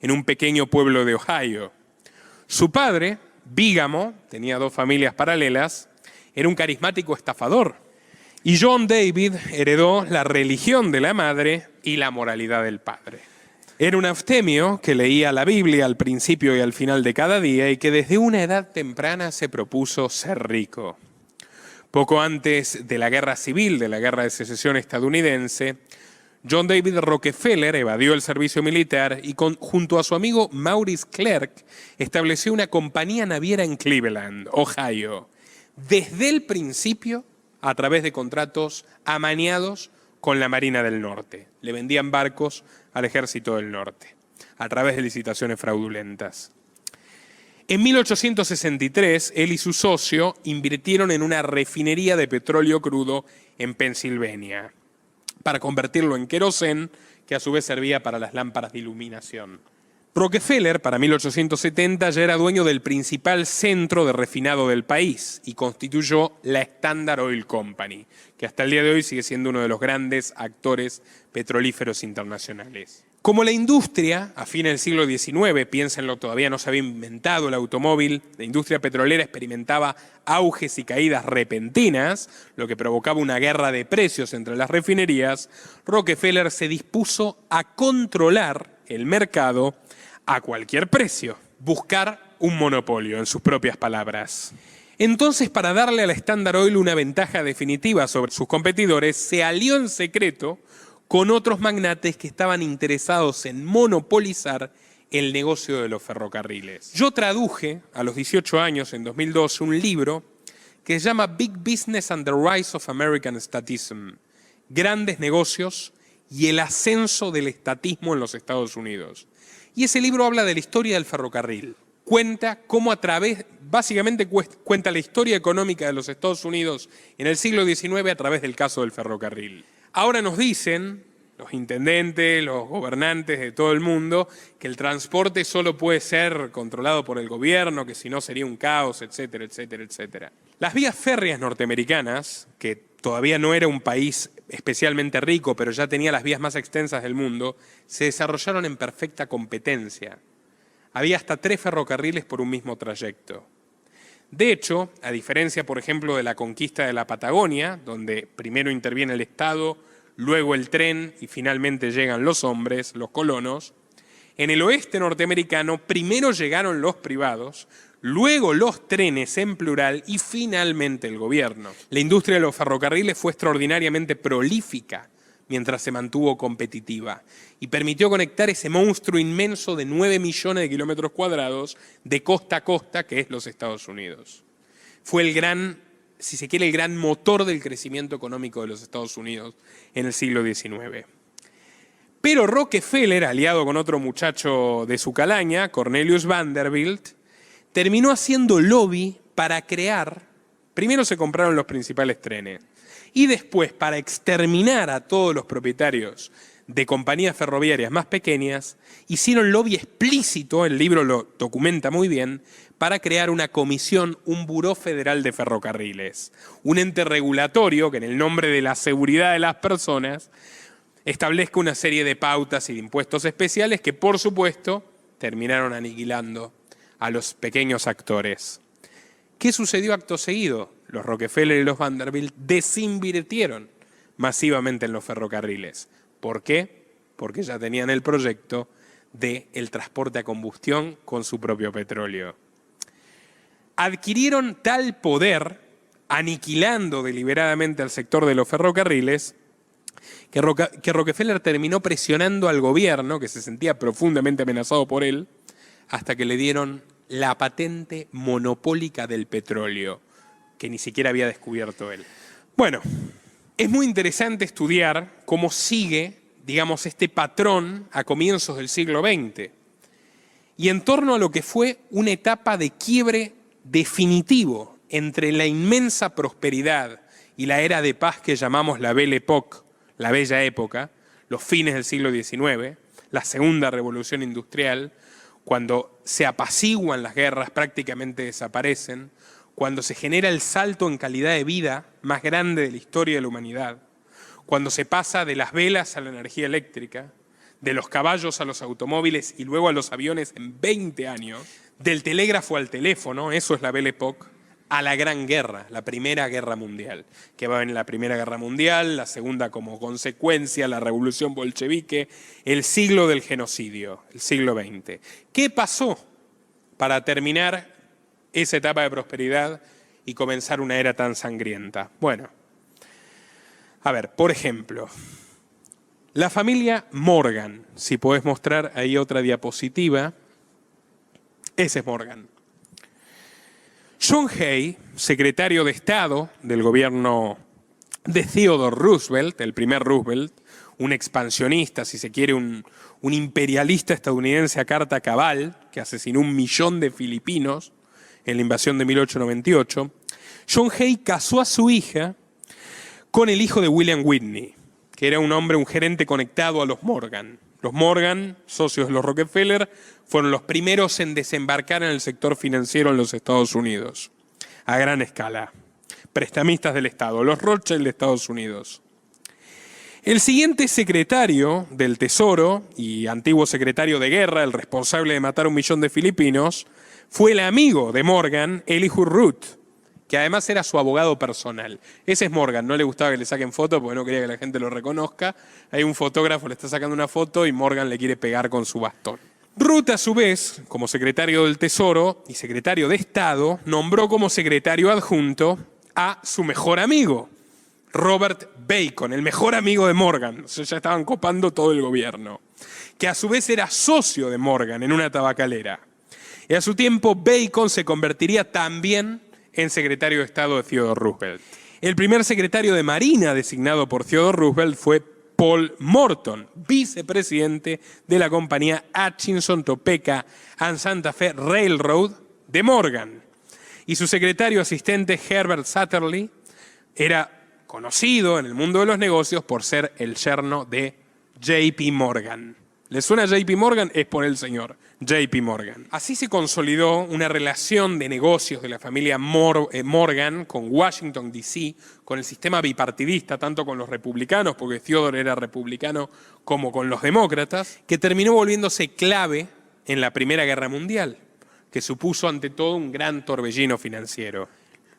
en un pequeño pueblo de Ohio. Su padre, bígamo, tenía 2 familias paralelas, era un carismático estafador. Y John David heredó la religión de la madre y la moralidad del padre. Era un abstemio que leía la Biblia al principio y al final de cada día y que desde una edad temprana se propuso ser rico. Poco antes de la Guerra Civil, de la Guerra de Secesión estadounidense, John David Rockefeller evadió el servicio militar y junto a su amigo Maurice Clark estableció una compañía naviera en Cleveland, Ohio, desde el principio a través de contratos amañados con la Marina del Norte. Le vendían barcos al Ejército del Norte a través de licitaciones fraudulentas. En 1863, él y su socio invirtieron en una refinería de petróleo crudo en Pensilvania para convertirlo en querosén, que a su vez servía para las lámparas de iluminación. Rockefeller, para 1870, ya era dueño del principal centro de refinado del país y constituyó la Standard Oil Company, que hasta el día de hoy sigue siendo uno de los grandes actores petrolíferos internacionales. Como la industria, a fines del siglo XIX, piénsenlo, todavía no se había inventado el automóvil, la industria petrolera experimentaba auges y caídas repentinas, lo que provocaba una guerra de precios entre las refinerías, Rockefeller se dispuso a controlar el mercado a cualquier precio, buscar un monopolio, en sus propias palabras. Entonces, para darle a la Standard Oil una ventaja definitiva sobre sus competidores, se alió en secreto con otros magnates que estaban interesados en monopolizar el negocio de los ferrocarriles. Yo traduje a los 18 años, en 2012, un libro que se llama Big Business and the Rise of American Statism, Grandes Negocios y el ascenso del estatismo en los Estados Unidos. Y ese libro habla de la historia del ferrocarril. Cuenta cómo a través básicamente cuenta la historia económica de los Estados Unidos en el siglo XIX a través del caso del ferrocarril. Ahora nos dicen los intendentes, los gobernantes de todo el mundo, que el transporte solo puede ser controlado por el gobierno, que si no sería un caos, etcétera, etcétera, etcétera. Las vías férreas norteamericanas, que todavía no era un país especialmente rico, pero ya tenía las vías más extensas del mundo, se desarrollaron en perfecta competencia. Había hasta 3 ferrocarriles por un mismo trayecto. De hecho, a diferencia, por ejemplo, de la conquista de la Patagonia, donde primero interviene el Estado, luego el tren y finalmente llegan los hombres, los colonos, en el oeste norteamericano primero llegaron los privados, luego los trenes en plural y finalmente el gobierno. La industria de los ferrocarriles fue extraordinariamente prolífica mientras se mantuvo competitiva y permitió conectar ese monstruo inmenso de 9 millones de kilómetros cuadrados de costa a costa que es los Estados Unidos. Fue el gran, si se quiere, el gran motor del crecimiento económico de los Estados Unidos en el siglo XIX. Pero Rockefeller, aliado con otro muchacho de su calaña, Cornelius Vanderbilt, terminó haciendo lobby para crear, primero se compraron los principales trenes, y después, para exterminar a todos los propietarios de compañías ferroviarias más pequeñas, hicieron lobby explícito, el libro lo documenta muy bien, para crear una comisión, un Buró Federal de Ferrocarriles, un ente regulatorio que en el nombre de la seguridad de las personas establezca una serie de pautas y de impuestos especiales que, por supuesto, terminaron aniquilando a los pequeños actores. ¿Qué sucedió acto seguido? Los Rockefeller y los Vanderbilt desinvirtieron masivamente en los ferrocarriles. ¿Por qué? Porque ya tenían el proyecto del transporte a combustión con su propio petróleo. Adquirieron tal poder, aniquilando deliberadamente al sector de los ferrocarriles, que Rockefeller terminó presionando al gobierno, que se sentía profundamente amenazado por él, hasta que le dieron la patente monopólica del petróleo, que ni siquiera había descubierto él. Bueno, es muy interesante estudiar cómo sigue, digamos, este patrón a comienzos del siglo XX y en torno a lo que fue una etapa de quiebre definitivo entre la inmensa prosperidad y la era de paz que llamamos la Belle Époque, la Bella Época, los fines del siglo XIX, la segunda revolución industrial, cuando se apaciguan las guerras, prácticamente desaparecen, cuando se genera el salto en calidad de vida más grande de la historia de la humanidad, cuando se pasa de las velas a la energía eléctrica, de los caballos a los automóviles y luego a los aviones en 20 años, del telégrafo al teléfono, eso es la Belle Époque, a la Gran Guerra, la Primera Guerra Mundial, que va en la Primera Guerra Mundial, la segunda como consecuencia, la Revolución Bolchevique, el siglo del genocidio, el siglo XX. ¿Qué pasó para terminar esa etapa de prosperidad y comenzar una era tan sangrienta? Bueno, a ver, por ejemplo, la familia Morgan, si podés mostrar ahí otra diapositiva, ese es Morgan. John Hay, secretario de Estado del gobierno de Theodore Roosevelt, el primer Roosevelt, un expansionista, si se quiere, un imperialista estadounidense a carta cabal, que asesinó 1 millón de filipinos en la invasión de 1898, John Hay casó a su hija con el hijo de William Whitney, que era un hombre, un gerente conectado a los Morgan. Los Morgan, socios de los Rockefeller, fueron los primeros en desembarcar en el sector financiero en los Estados Unidos, a gran escala. Prestamistas del Estado, los Rothschild de Estados Unidos. El siguiente secretario del Tesoro y antiguo secretario de guerra, el responsable de matar a 1 millón de filipinos, fue el amigo de Morgan, Elihu Root, que además era su abogado personal. Ese es Morgan, no le gustaba que le saquen fotos porque no quería que la gente lo reconozca. Hay un fotógrafo, le está sacando una foto y Morgan le quiere pegar con su bastón. Root, a su vez, como secretario del Tesoro y secretario de Estado, nombró como secretario adjunto a su mejor amigo, Robert Bacon, el mejor amigo de Morgan. O sea, ya estaban copando todo el gobierno, que a su vez era socio de Morgan en una tabacalera. Y a su tiempo, Bacon se convertiría también en secretario de Estado de Theodore Roosevelt. El primer secretario de Marina designado por Theodore Roosevelt fue Paul Morton, vicepresidente de la compañía Atchison, Topeka and Santa Fe Railroad de Morgan. Y su secretario asistente, Herbert Satterley, era conocido en el mundo de los negocios por ser el yerno de JP Morgan. ¿Le suena JP Morgan? Es por el señor JP Morgan. Así se consolidó una relación de negocios de la familia Morgan con Washington, D.C., con el sistema bipartidista, tanto con los republicanos, porque Theodore era republicano, como con los demócratas, que terminó volviéndose clave en la Primera Guerra Mundial, que supuso ante todo un gran torbellino financiero.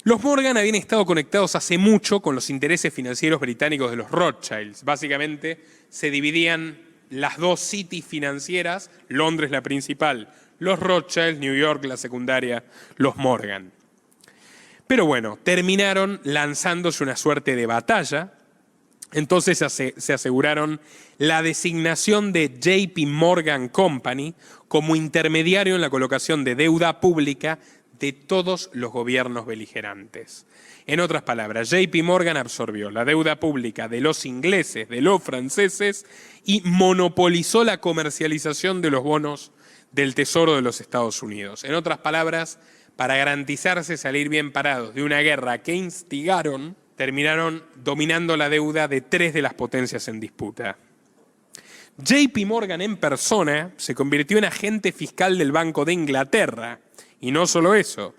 Los Morgan habían estado conectados hace mucho con los intereses financieros británicos de los Rothschilds. Básicamente se dividían las dos cities financieras, Londres la principal, los Rothschild, New York la secundaria, los Morgan. Pero bueno, terminaron lanzándose una suerte de batalla, entonces se aseguraron la designación de JP Morgan Company como intermediario en la colocación de deuda pública de todos los gobiernos beligerantes. En otras palabras, JP Morgan absorbió la deuda pública de los ingleses, de los franceses y monopolizó la comercialización de los bonos del Tesoro de los Estados Unidos. En otras palabras, para garantizarse salir bien parados de una guerra que instigaron, terminaron dominando la deuda de 3 de las potencias en disputa. JP Morgan en persona se convirtió en agente fiscal del Banco de Inglaterra. Y no solo eso,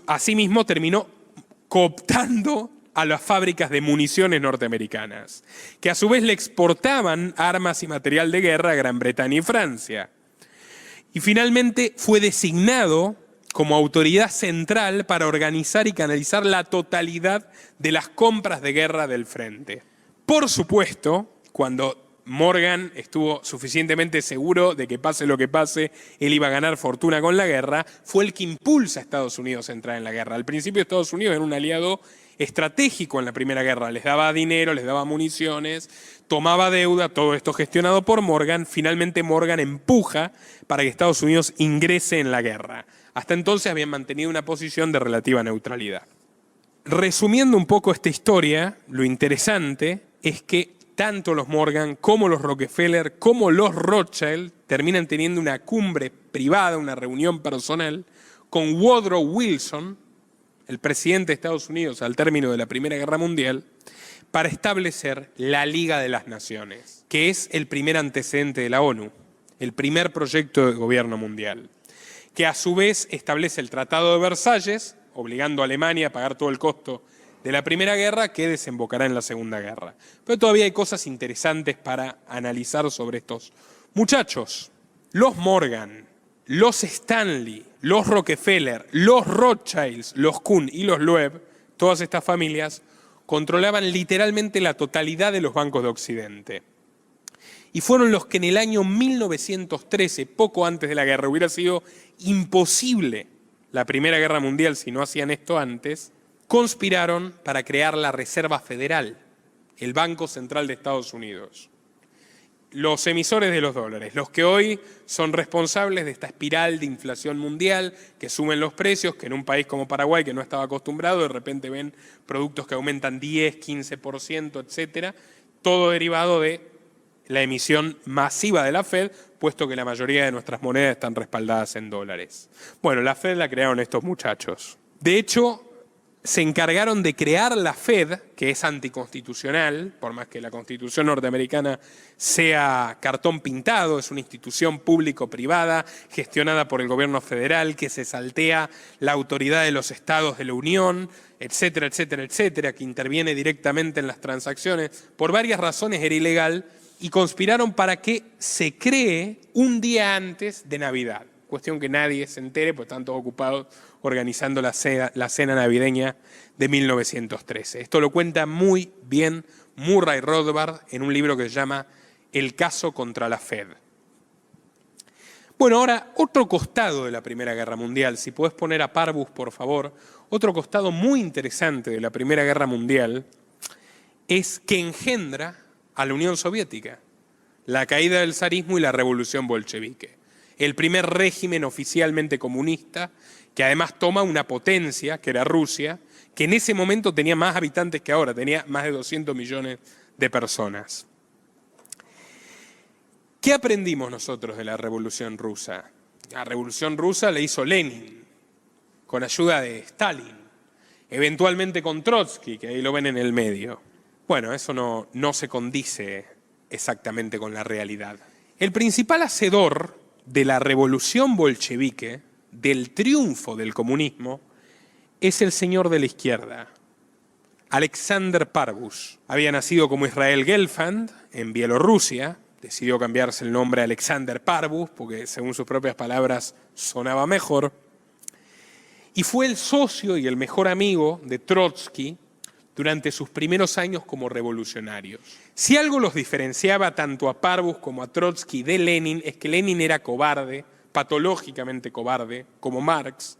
asimismo terminó cooptando a las fábricas de municiones norteamericanas, que a su vez le exportaban armas y material de guerra a Gran Bretaña y Francia. Y finalmente fue designado como autoridad central para organizar y canalizar la totalidad de las compras de guerra del frente. Por supuesto, cuando Morgan estuvo suficientemente seguro de que pase lo que pase, él iba a ganar fortuna con la guerra, fue el que impulsa a Estados Unidos a entrar en la guerra. Al principio Estados Unidos era un aliado estratégico en la Primera Guerra, les daba dinero, les daba municiones, tomaba deuda, todo esto gestionado por Morgan. Finalmente Morgan empuja para que Estados Unidos ingrese en la guerra. Hasta entonces habían mantenido una posición de relativa neutralidad. Resumiendo un poco esta historia, lo interesante es que tanto los Morgan como los Rockefeller como los Rothschild terminan teniendo una cumbre privada, una reunión personal con Woodrow Wilson, el presidente de Estados Unidos al término de la Primera Guerra Mundial, para establecer la Liga de las Naciones, que es el primer antecedente de la ONU, el primer proyecto de gobierno mundial, que a su vez establece el Tratado de Versalles, obligando a Alemania a pagar todo el costo de la Primera Guerra, que desembocará en la Segunda Guerra. Pero todavía hay cosas interesantes para analizar sobre estos muchachos. Los Morgan, los Stanley, los Rockefeller, los Rothschilds, los Kuhn y los Loeb, todas estas familias, controlaban literalmente la totalidad de los bancos de Occidente. Y fueron los que en el año 1913, poco antes de la guerra, hubiera sido imposible la Primera Guerra Mundial si no hacían esto antes, conspiraron para crear la Reserva Federal, el Banco Central de Estados Unidos. Los emisores de los dólares, los que hoy son responsables de esta espiral de inflación mundial, que suben los precios, que en un país como Paraguay, que no estaba acostumbrado, de repente ven productos que aumentan 10, 15%, etcétera, todo derivado de la emisión masiva de la Fed, puesto que la mayoría de nuestras monedas están respaldadas en dólares. Bueno, la Fed la crearon estos muchachos. De hecho, se encargaron de crear la Fed, que es anticonstitucional, por más que la Constitución norteamericana sea cartón pintado, es una institución público-privada gestionada por el gobierno federal que se saltea la autoridad de los estados de la Unión, etcétera, etcétera, etcétera, que interviene directamente en las transacciones. Por varias razones era ilegal y conspiraron para que se cree un día antes de Navidad. Cuestión que nadie se entere, pues están todos ocupados organizando la cena navideña de 1913. Esto lo cuenta muy bien Murray Rothbard en un libro que se llama El caso contra la Fed. Bueno, ahora otro costado de la Primera Guerra Mundial, si podés poner a Parbus, por favor, otro costado muy interesante de la Primera Guerra Mundial es que engendra a la Unión Soviética, la caída del zarismo y la revolución bolchevique. El primer régimen oficialmente comunista, que además toma una potencia, que era Rusia, que en ese momento tenía más habitantes que ahora, tenía más de 200 millones de personas. ¿Qué aprendimos nosotros de la Revolución Rusa? La Revolución Rusa la hizo Lenin. con ayuda de Stalin, eventualmente con Trotsky, que ahí lo ven en el medio. Bueno, eso no se condice exactamente con la realidad. El principal hacedor de la revolución bolchevique, del triunfo del comunismo, es el señor de la izquierda, Alexander Parvus. Había nacido como Israel Gelfand en Bielorrusia, decidió cambiarse el nombre a Alexander Parvus porque según sus propias palabras sonaba mejor, y fue el socio y el mejor amigo de Trotsky durante sus primeros años como revolucionarios. Si algo los diferenciaba tanto a Parvus como a Trotsky de Lenin, es que Lenin era cobarde, patológicamente cobarde, como Marx,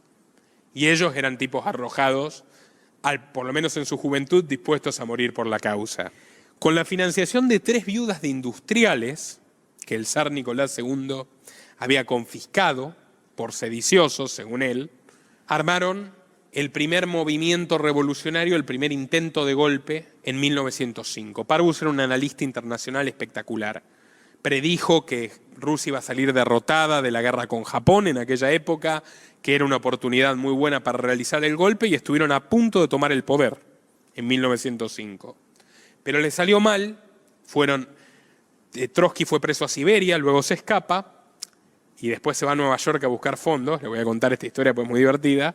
y ellos eran tipos arrojados, por lo menos en su juventud, dispuestos a morir por la causa. Con la financiación de 3 viudas de industriales, que el zar Nicolás II había confiscado por sediciosos, según él, armaron el primer movimiento revolucionario, el primer intento de golpe en 1905. Parvus era un analista internacional espectacular. Predijo que Rusia iba a salir derrotada de la guerra con Japón en aquella época, que era una oportunidad muy buena para realizar el golpe y estuvieron a punto de tomar el poder en 1905. Pero le salió mal, Trotsky fue preso a Siberia, luego se escapa y después se va a Nueva York a buscar fondos, le voy a contar esta historia porque es muy divertida,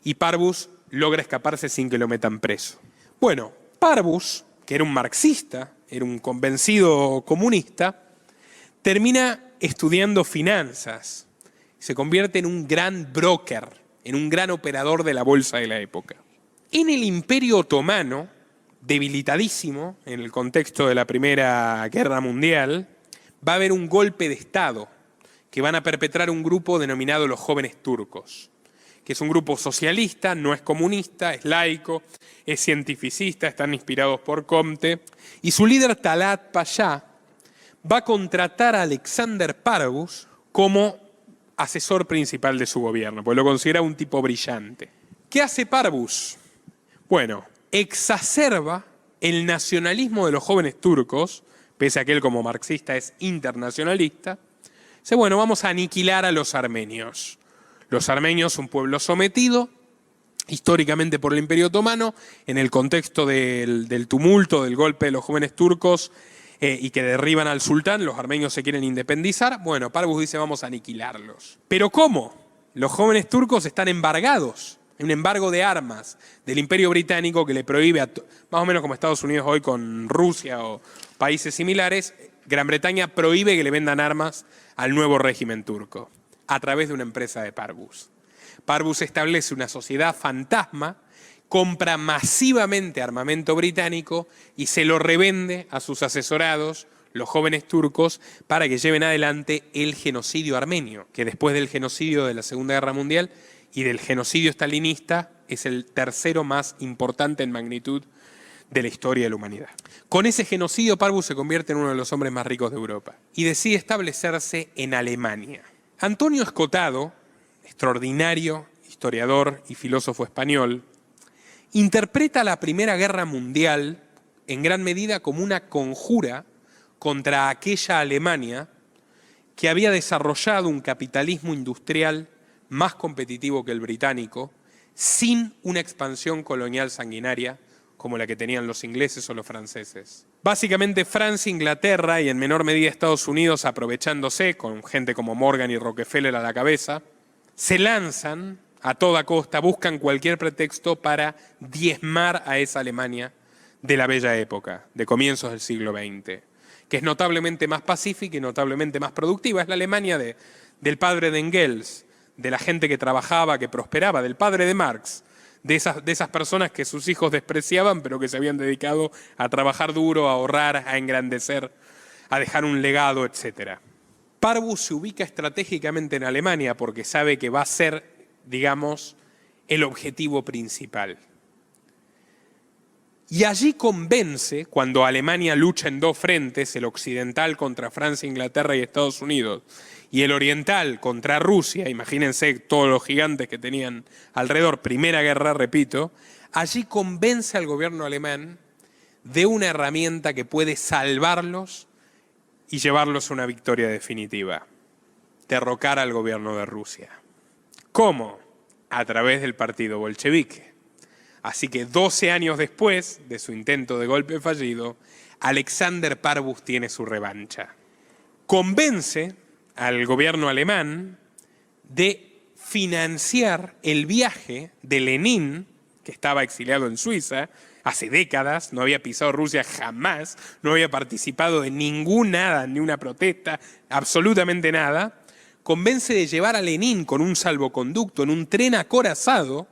y Parvus logra escaparse sin que lo metan preso. Bueno, Parvus, que era un marxista, era un convencido comunista, termina estudiando finanzas, se convierte en un gran broker, en un gran operador de la bolsa de la época. En el Imperio Otomano, debilitadísimo en el contexto de la Primera Guerra Mundial, va a haber un golpe de Estado que van a perpetrar un grupo denominado los Jóvenes Turcos, que es un grupo socialista, no es comunista, es laico, es cientificista, están inspirados por Comte, y su líder Talat Pasha va a contratar a Alexander Parvus como asesor principal de su gobierno, porque lo considera un tipo brillante. ¿Qué hace Parvus? Bueno, exacerba el nacionalismo de los jóvenes turcos, pese a que él como marxista es internacionalista. Dice, bueno, vamos a aniquilar a los armenios. Los armenios, un pueblo sometido históricamente por el Imperio Otomano, en el contexto del tumulto, del golpe de los jóvenes turcos y que derriban al sultán, los armenios se quieren independizar. Bueno, Parvus dice, vamos a aniquilarlos. ¿Pero cómo? Los jóvenes turcos están embargados. Un embargo de armas del Imperio Británico que le prohíbe, más o menos como Estados Unidos hoy con Rusia o países similares, Gran Bretaña prohíbe que le vendan armas al nuevo régimen turco a través de una empresa de Parvus. Parvus establece una sociedad fantasma, compra masivamente armamento británico y se lo revende a sus asesorados, los jóvenes turcos, para que lleven adelante el genocidio armenio, que después del genocidio de la Segunda Guerra Mundial y del genocidio estalinista es el tercero más importante en magnitud de la historia de la humanidad. Con ese genocidio, Parvus se convierte en uno de los hombres más ricos de Europa y decide establecerse en Alemania. Antonio Escotado, extraordinario historiador y filósofo español, interpreta la Primera Guerra Mundial en gran medida como una conjura contra aquella Alemania que había desarrollado un capitalismo industrial más competitivo que el británico, sin una expansión colonial sanguinaria como la que tenían los ingleses o los franceses. Básicamente Francia, Inglaterra y en menor medida Estados Unidos, aprovechándose, con gente como Morgan y Rockefeller a la cabeza, se lanzan a toda costa, buscan cualquier pretexto para diezmar a esa Alemania de la bella época, de comienzos del siglo XX, que es notablemente más pacífica y notablemente más productiva. Es la Alemania del padre de Engels, de la gente que trabajaba, que prosperaba, del padre de Marx, de esas personas que sus hijos despreciaban, pero que se habían dedicado a trabajar duro, a ahorrar, a engrandecer, a dejar un legado, etc. Parvus se ubica estratégicamente en Alemania porque sabe que va a ser, digamos, el objetivo principal. Y allí convence, cuando Alemania lucha en 2 frentes, el occidental contra Francia, Inglaterra y Estados Unidos, y el oriental contra Rusia, imagínense todos los gigantes que tenían alrededor, Primera Guerra, repito, allí convence al gobierno alemán de una herramienta que puede salvarlos y llevarlos a una victoria definitiva: derrocar al gobierno de Rusia. ¿Cómo? a través del partido bolchevique. Así que 12 años después de su intento de golpe fallido, Alexander Parbus tiene su revancha. Convence al gobierno alemán de financiar el viaje de Lenin, que estaba exiliado en Suiza hace décadas, no había pisado Rusia jamás, no había participado en ni una protesta, absolutamente nada. Convence de llevar a Lenin con un salvoconducto en un tren acorazado,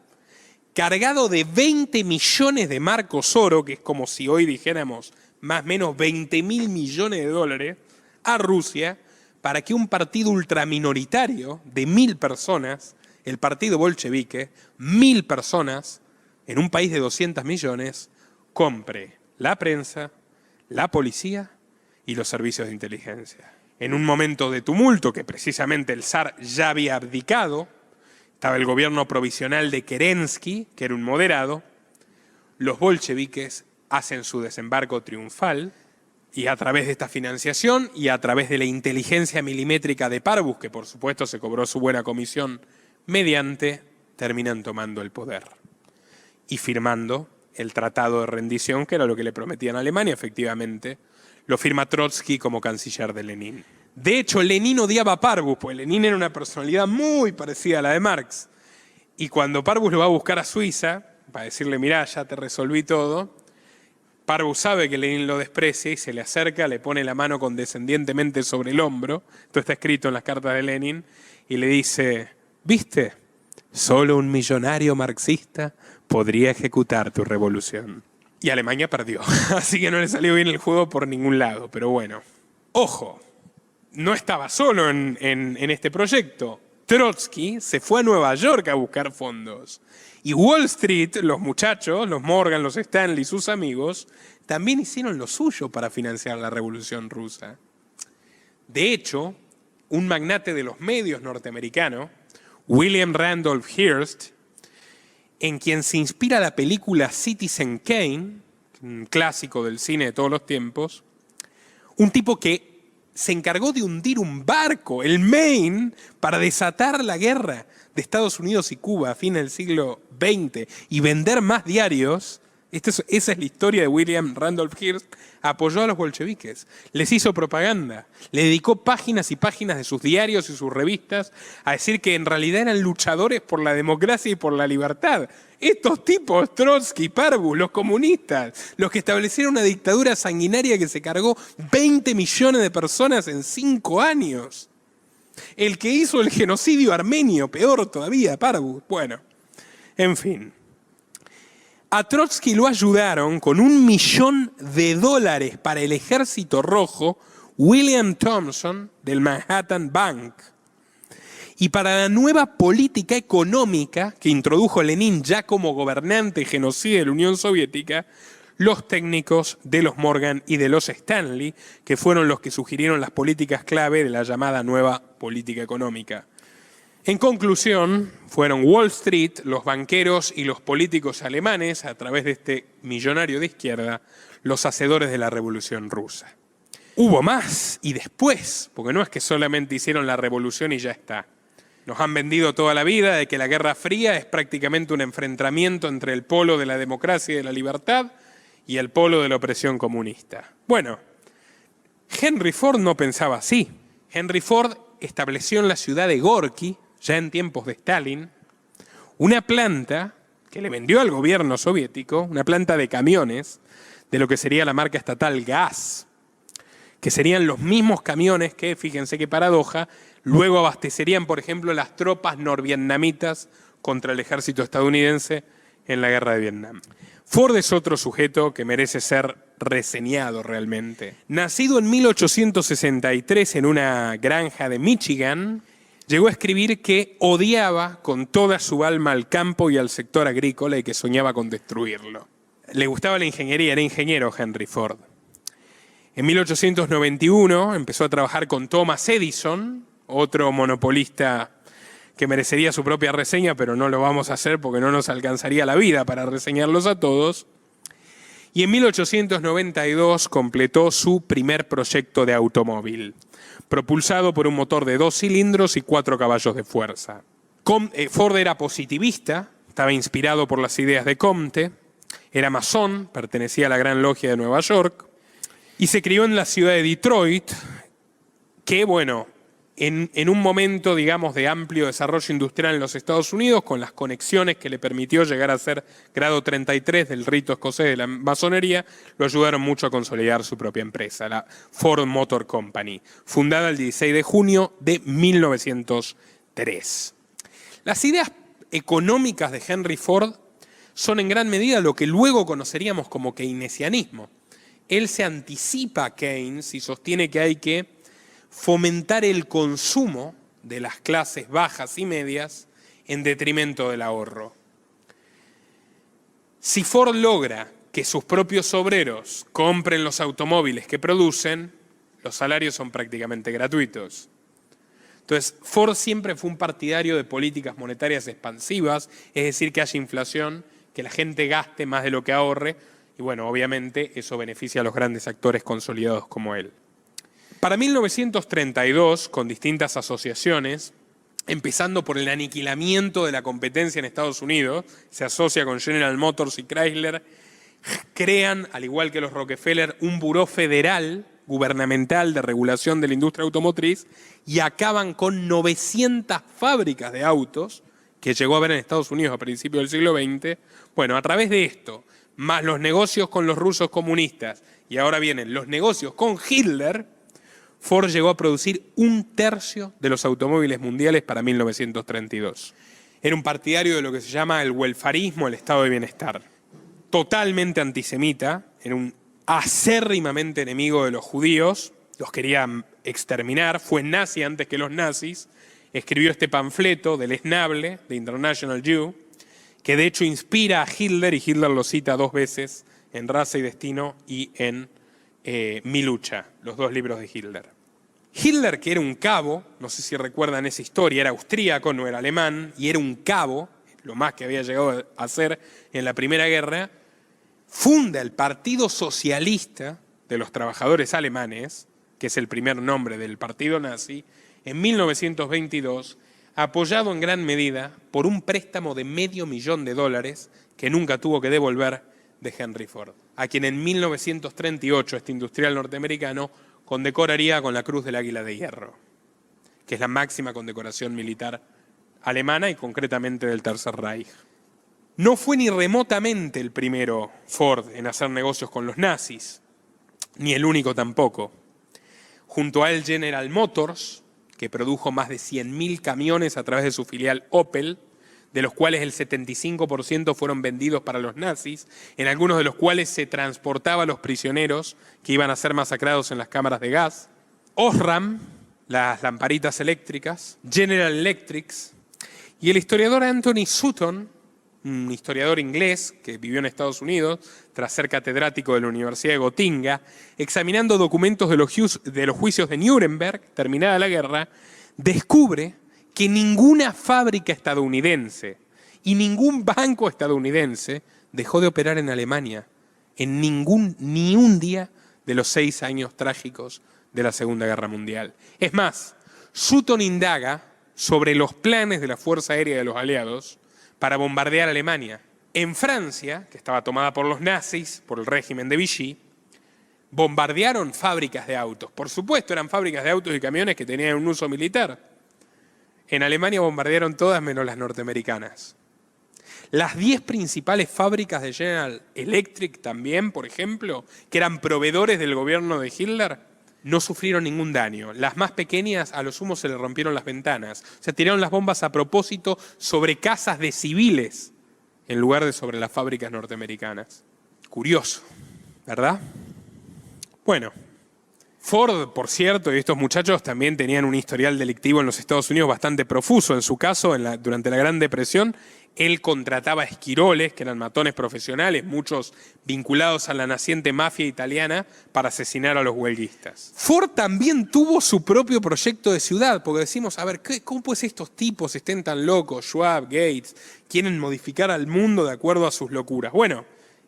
cargado de 20 millones de marcos oro, que es como si hoy dijéramos más o menos 20.000 millones de dólares, a Rusia, para que un partido ultraminoritario de 1.000 personas, el partido bolchevique, 1.000 personas, en un país de 200 millones, compre la prensa, la policía y los servicios de inteligencia. En un momento de tumulto, que precisamente el zar ya había abdicado, estaba el gobierno provisional de Kerensky, que era un moderado, los bolcheviques hacen su desembarco triunfal y a través de esta financiación y a través de la inteligencia milimétrica de Parbus, que por supuesto se cobró su buena comisión mediante, terminan tomando el poder y firmando el tratado de rendición, que era lo que le prometían a Alemania, efectivamente. Lo firma Trotsky como canciller de Lenin. De hecho, Lenin odiaba a Parbus, pues Lenin era una personalidad muy parecida a la de Marx. Y cuando Parbus lo va a buscar a Suiza, para decirle, mirá, ya te resolví todo, Parbus sabe que Lenin lo desprecia y se le acerca, le pone la mano condescendientemente sobre el hombro, esto está escrito en las cartas de Lenin, y le dice, ¿viste? Solo un millonario marxista podría ejecutar tu revolución. Y Alemania perdió, así que no le salió bien el juego por ningún lado, pero bueno. Ojo, no estaba solo en este proyecto. Trotsky se fue a Nueva York a buscar fondos. Y Wall Street, los muchachos, los Morgan, los Stanley, sus amigos, también hicieron lo suyo para financiar la Revolución Rusa. De hecho, un magnate de los medios norteamericano, William Randolph Hearst, en quien se inspira la película Citizen Kane, un clásico del cine de todos los tiempos, un tipo que se encargó de hundir un barco, el Maine, para desatar la guerra de Estados Unidos y Cuba a fines del siglo XX y vender más diarios. Esa es la historia de William Randolph Hearst. Apoyó a los bolcheviques, les hizo propaganda, le dedicó páginas y páginas de sus diarios y sus revistas a decir que en realidad eran luchadores por la democracia y por la libertad. Estos tipos, Trotsky, Parbus, los comunistas, los que establecieron una dictadura sanguinaria que se cargó 20 millones de personas en 5 años. El que hizo el genocidio armenio, peor todavía, Parbus. Bueno, en fin. A Trotsky lo ayudaron con $1 millón para el Ejército Rojo William Thompson del Manhattan Bank. Y para la nueva política económica que introdujo Lenin ya como gobernante genocida de la Unión Soviética, los técnicos de los Morgan y de los Stanley, que fueron los que sugirieron las políticas clave de la llamada nueva política económica. En conclusión, fueron Wall Street, los banqueros y los políticos alemanes, a través de este millonario de izquierda, los hacedores de la Revolución Rusa. Hubo más y después, porque no es que solamente hicieron la revolución y ya está. Nos han vendido toda la vida de que la Guerra Fría es prácticamente un enfrentamiento entre el polo de la democracia y de la libertad y el polo de la opresión comunista. Bueno, Henry Ford no pensaba así. Henry Ford estableció en la ciudad de Gorky, ya en tiempos de Stalin, una planta que le vendió al gobierno soviético, una planta de camiones de lo que sería la marca estatal Gas, que serían los mismos camiones que, fíjense qué paradoja, luego abastecerían, por ejemplo, las tropas norvietnamitas contra el ejército estadounidense en la guerra de Vietnam. Ford es otro sujeto que merece ser reseñado realmente. Nacido en 1863 en una granja de Michigan, llegó a escribir que odiaba con toda su alma al campo y al sector agrícola y que soñaba con destruirlo. Le gustaba la ingeniería, era ingeniero Henry Ford. En 1891 empezó a trabajar con Thomas Edison, otro monopolista que merecería su propia reseña, pero no lo vamos a hacer porque no nos alcanzaría la vida para reseñarlos a todos. Y en 1892 completó su primer proyecto de automóvil, propulsado por un motor de 2 cilindros y 4 caballos de fuerza. Ford era positivista, estaba inspirado por las ideas de Comte, era masón, pertenecía a la Gran Logia de Nueva York y se crió en la ciudad de Detroit, que bueno, en un momento, digamos, de amplio desarrollo industrial en los Estados Unidos, con las conexiones que le permitió llegar a ser grado 33 del rito escocés de la masonería, lo ayudaron mucho a consolidar su propia empresa, la Ford Motor Company, fundada el 16 de junio de 1903. Las ideas económicas de Henry Ford son en gran medida lo que luego conoceríamos como keynesianismo. Él se anticipa a Keynes y sostiene que hay que fomentar el consumo de las clases bajas y medias en detrimento del ahorro. Si Ford logra que sus propios obreros compren los automóviles que producen, los salarios son prácticamente gratuitos. Entonces, Ford siempre fue un partidario de políticas monetarias expansivas, es decir, que haya inflación, que la gente gaste más de lo que ahorre, y bueno, obviamente eso beneficia a los grandes actores consolidados como él. Para 1932, con distintas asociaciones, empezando por el aniquilamiento de la competencia en Estados Unidos, se asocia con General Motors y Chrysler, crean, al igual que los Rockefeller, un buró federal gubernamental de regulación de la industria automotriz y acaban con 900 fábricas de autos que llegó a haber en Estados Unidos a principios del siglo XX. Bueno, a través de esto, más los negocios con los rusos comunistas y ahora vienen los negocios con Hitler, Ford llegó a producir 1/3 de los automóviles mundiales para 1932. Era un partidario de lo que se llama el welfarismo, el estado de bienestar. Totalmente antisemita, era un acérrimamente enemigo de los judíos, los quería exterminar, fue nazi antes que los nazis, escribió este panfleto del esnable, de International Jew, que de hecho inspira a Hitler, y Hitler lo cita 2 veces en Raza y Destino y en Mi lucha, los 2 libros de Hitler. Hitler, que era un cabo, no sé si recuerdan esa historia, era austríaco, no era alemán, y era un cabo, lo más que había llegado a ser en la Primera Guerra, funda el Partido Socialista de los Trabajadores Alemanes, que es el primer nombre del partido nazi, en 1922, apoyado en gran medida por un préstamo de $500,000 que nunca tuvo que devolver de Henry Ford, a quien en 1938 este industrial norteamericano condecoraría con la Cruz del Águila de Hierro, que es la máxima condecoración militar alemana y concretamente del Tercer Reich. No fue ni remotamente el primero Ford en hacer negocios con los nazis, ni el único tampoco. Junto a él General Motors, que produjo más de 100.000 camiones a través de su filial Opel, de los cuales el 75% fueron vendidos para los nazis, en algunos de los cuales se transportaba a los prisioneros que iban a ser masacrados en las cámaras de gas. Osram, las lamparitas eléctricas, General Electric, y el historiador Anthony Sutton, un historiador inglés que vivió en Estados Unidos tras ser catedrático de la Universidad de Gotinga, examinando documentos de los juicios de Nuremberg, terminada la guerra, descubre que ninguna fábrica estadounidense y ningún banco estadounidense dejó de operar en Alemania en ni un día de los 6 años trágicos de la Segunda Guerra Mundial. Es más, Sutton indaga sobre los planes de la Fuerza Aérea de los Aliados para bombardear Alemania. En Francia, que estaba tomada por los nazis, por el régimen de Vichy, bombardearon fábricas de autos. Por supuesto, eran fábricas de autos y camiones que tenían un uso militar. En Alemania bombardearon todas menos las norteamericanas. Las 10 principales fábricas de General Electric también, por ejemplo, que eran proveedores del gobierno de Hitler, no sufrieron ningún daño. Las más pequeñas, a lo sumo, se les rompieron las ventanas. O sea, tiraron las bombas a propósito sobre casas de civiles en lugar de sobre las fábricas norteamericanas. Curioso, ¿verdad? Bueno, Ford, por cierto, y estos muchachos también tenían un historial delictivo en los Estados Unidos bastante profuso. En su caso, durante la Gran Depresión, él contrataba esquiroles, que eran matones profesionales, muchos vinculados a la naciente mafia italiana, para asesinar a los huelguistas. Ford también tuvo su propio proyecto de ciudad, porque decimos, a ver, ¿cómo pues estos tipos estén tan locos? Schwab, Gates, quieren modificar al mundo de acuerdo a sus locuras. Bueno,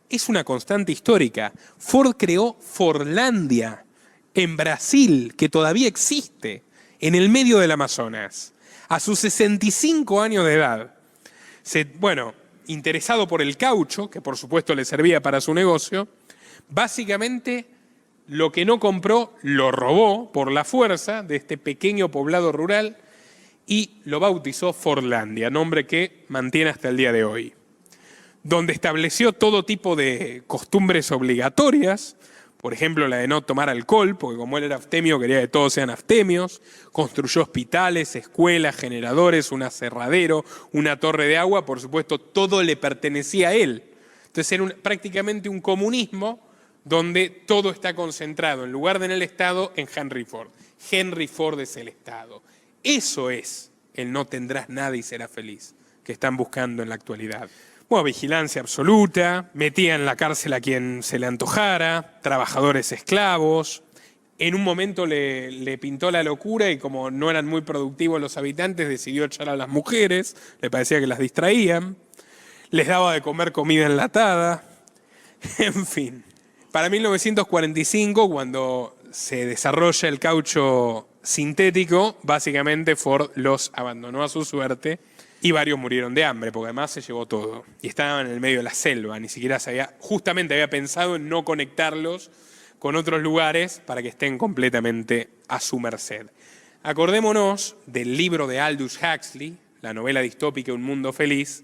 es una constante histórica. Ford creó Fordlandia, en Brasil, que todavía existe, en el medio del Amazonas. A sus 65 años de edad, interesado por el caucho, que por supuesto le servía para su negocio, básicamente lo que no compró lo robó por la fuerza de este pequeño poblado rural y lo bautizó Fordlandia, nombre que mantiene hasta el día de hoy, donde estableció todo tipo de costumbres obligatorias, por ejemplo la de no tomar alcohol, porque como él era abstemio quería que todos sean abstemios, construyó hospitales, escuelas, generadores, un aserradero, una torre de agua, por supuesto todo le pertenecía a él. Entonces era prácticamente un comunismo donde todo está concentrado, en lugar de en el Estado, en Henry Ford. Henry Ford es el Estado. Eso es el no tendrás nada y serás feliz, que están buscando en la actualidad. Bueno, vigilancia absoluta, metía en la cárcel a quien se le antojara, trabajadores esclavos. En un momento le pintó la locura y como no eran muy productivos los habitantes, decidió echar a las mujeres, le parecía que las distraían, les daba de comer comida enlatada, en fin. Para 1945, cuando se desarrolla el caucho sintético, básicamente Ford los abandonó a su suerte y varios murieron de hambre, porque además se llevó todo. Y estaban en el medio de la selva, ni siquiera justamente había pensado en no conectarlos con otros lugares para que estén completamente a su merced. Acordémonos del libro de Aldous Huxley, la novela distópica Un Mundo Feliz,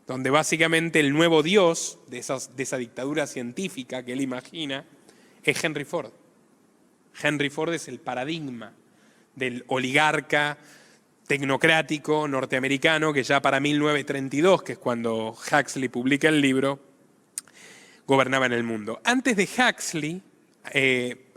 donde básicamente el nuevo dios de esa dictadura científica que él imagina es Henry Ford. Henry Ford es el paradigma del oligarca tecnocrático norteamericano que ya para 1932, que es cuando Huxley publica el libro, gobernaba en el mundo. Antes de Huxley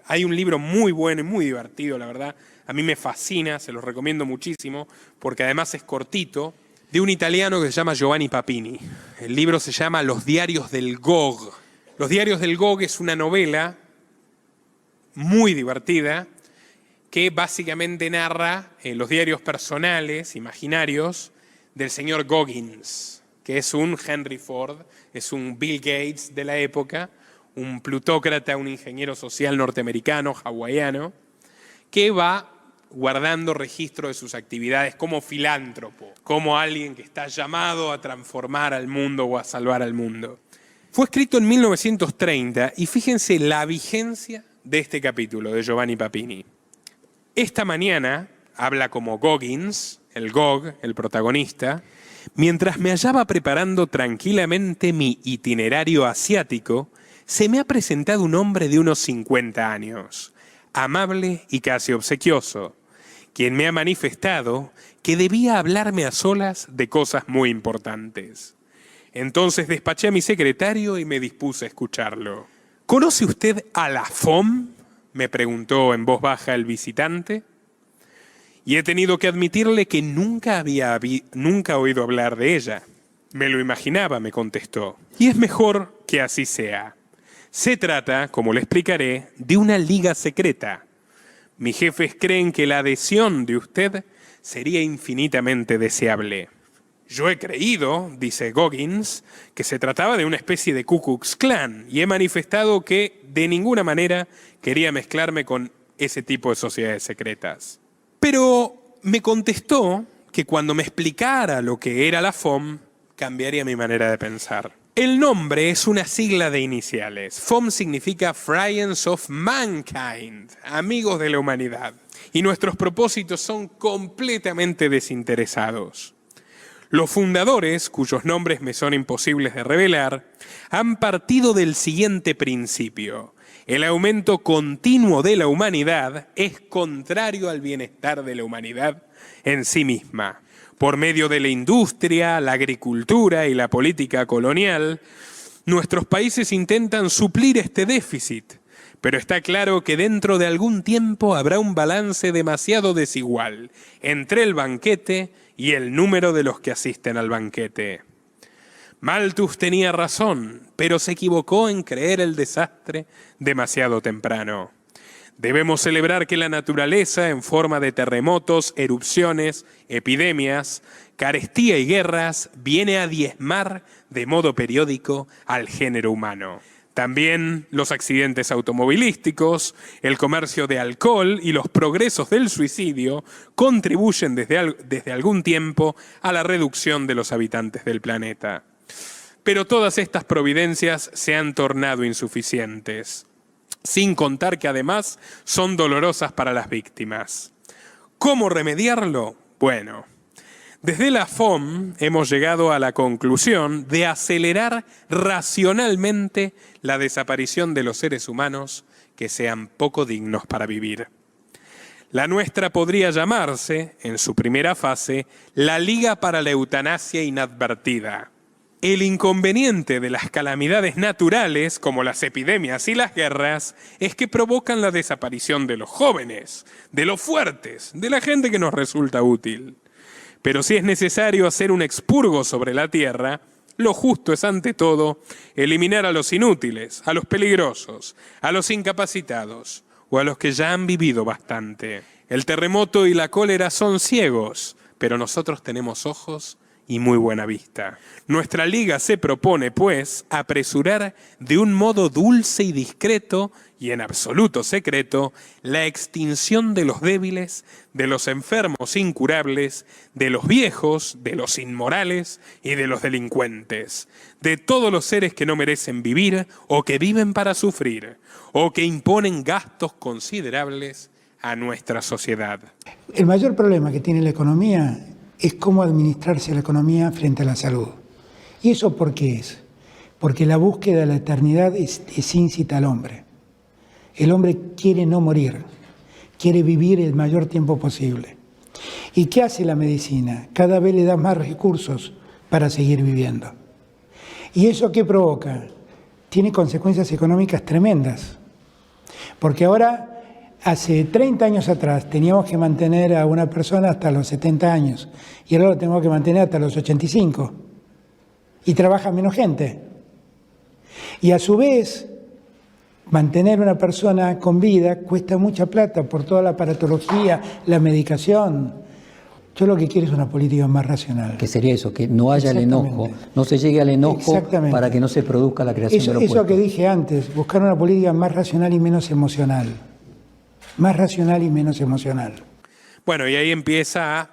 hay un libro muy bueno y muy divertido, la verdad. A mí me fascina, se los recomiendo muchísimo, porque además es cortito, de un italiano que se llama Giovanni Papini. El libro se llama Los diarios del Gog. Los diarios del Gog es una novela muy divertida que básicamente narra los diarios personales, imaginarios, del señor Goggins, que es un Henry Ford, es un Bill Gates de la época, un plutócrata, un ingeniero social norteamericano, hawaiano, que va guardando registro de sus actividades como filántropo, como alguien que está llamado a transformar al mundo o a salvar al mundo. Fue escrito en 1930 y fíjense la vigencia de este capítulo de Giovanni Papini. Esta mañana, habla como Goggins, el Gog, el protagonista, mientras me hallaba preparando tranquilamente mi itinerario asiático, se me ha presentado un hombre de unos 50 años, amable y casi obsequioso, quien me ha manifestado que debía hablarme a solas de cosas muy importantes. Entonces despaché a mi secretario y me dispuse a escucharlo. ¿Conoce usted a la FOM?, me preguntó en voz baja el visitante. Y he tenido que admitirle que nunca oído hablar de ella. Me lo imaginaba, me contestó. Y es mejor que así sea. Se trata, como le explicaré, de una liga secreta. Mis jefes creen que la adhesión de usted sería infinitamente deseable. Yo he creído, dice Goggins, que se trataba de una especie de Ku Klux Klan y he manifestado que de ninguna manera quería mezclarme con ese tipo de sociedades secretas. Pero me contestó que cuando me explicara lo que era la FOM, cambiaría mi manera de pensar. El nombre es una sigla de iniciales. FOM significa Friends of Mankind, amigos de la humanidad. Y nuestros propósitos son completamente desinteresados. Los fundadores, cuyos nombres me son imposibles de revelar, han partido del siguiente principio. El aumento continuo de la humanidad es contrario al bienestar de la humanidad en sí misma. Por medio de la industria, la agricultura y la política colonial, nuestros países intentan suplir este déficit, pero está claro que dentro de algún tiempo habrá un balance demasiado desigual entre el banquete y el número de los que asisten al banquete. Malthus tenía razón, pero se equivocó en creer el desastre demasiado temprano. Debemos celebrar que la naturaleza, en forma de terremotos, erupciones, epidemias, carestía y guerras, viene a diezmar de modo periódico al género humano. También los accidentes automovilísticos, el comercio de alcohol y los progresos del suicidio contribuyen desde algún tiempo a la reducción de los habitantes del planeta. Pero todas estas providencias se han tornado insuficientes, sin contar que además son dolorosas para las víctimas. ¿Cómo remediarlo? Bueno, desde la FOM hemos llegado a la conclusión de acelerar racionalmente la desaparición de los seres humanos que sean poco dignos para vivir. La nuestra podría llamarse, en su primera fase, la Liga para la Eutanasia Inadvertida. El inconveniente de las calamidades naturales, como las epidemias y las guerras, es que provocan la desaparición de los jóvenes, de los fuertes, de la gente que nos resulta útil. Pero si es necesario hacer un expurgo sobre la tierra, lo justo es ante todo eliminar a los inútiles, a los peligrosos, a los incapacitados o a los que ya han vivido bastante. El terremoto y la cólera son ciegos, pero nosotros tenemos ojos y muy buena vista. Nuestra liga se propone, pues, apresurar de un modo dulce y discreto y en absoluto secreto la extinción de los débiles, de los enfermos incurables, de los viejos, de los inmorales y de los delincuentes, de todos los seres que no merecen vivir o que viven para sufrir o que imponen gastos considerables a nuestra sociedad. El mayor problema que tiene la economía es cómo administrarse la economía frente a la salud. ¿Y eso por qué es? Porque la búsqueda de la eternidad es incita al hombre. El hombre quiere no morir, quiere vivir el mayor tiempo posible. ¿Y qué hace la medicina? Cada vez le da más recursos para seguir viviendo. ¿Y eso qué provoca? Tiene consecuencias económicas tremendas. Porque ahora, hace 30 años atrás, teníamos que mantener a una persona hasta los 70 años. Y ahora lo tenemos que mantener hasta los 85. Y trabaja menos gente. Y a su vez, mantener una persona con vida cuesta mucha plata por toda la aparatología, la medicación. Yo lo que quiero es una política más racional. Que sería eso, que no haya el enojo, no se llegue al enojo para que no se produzca la creación de los puestos. Eso que dije antes, buscar una política más racional y menos emocional. Más racional y menos emocional. Bueno, y ahí empieza a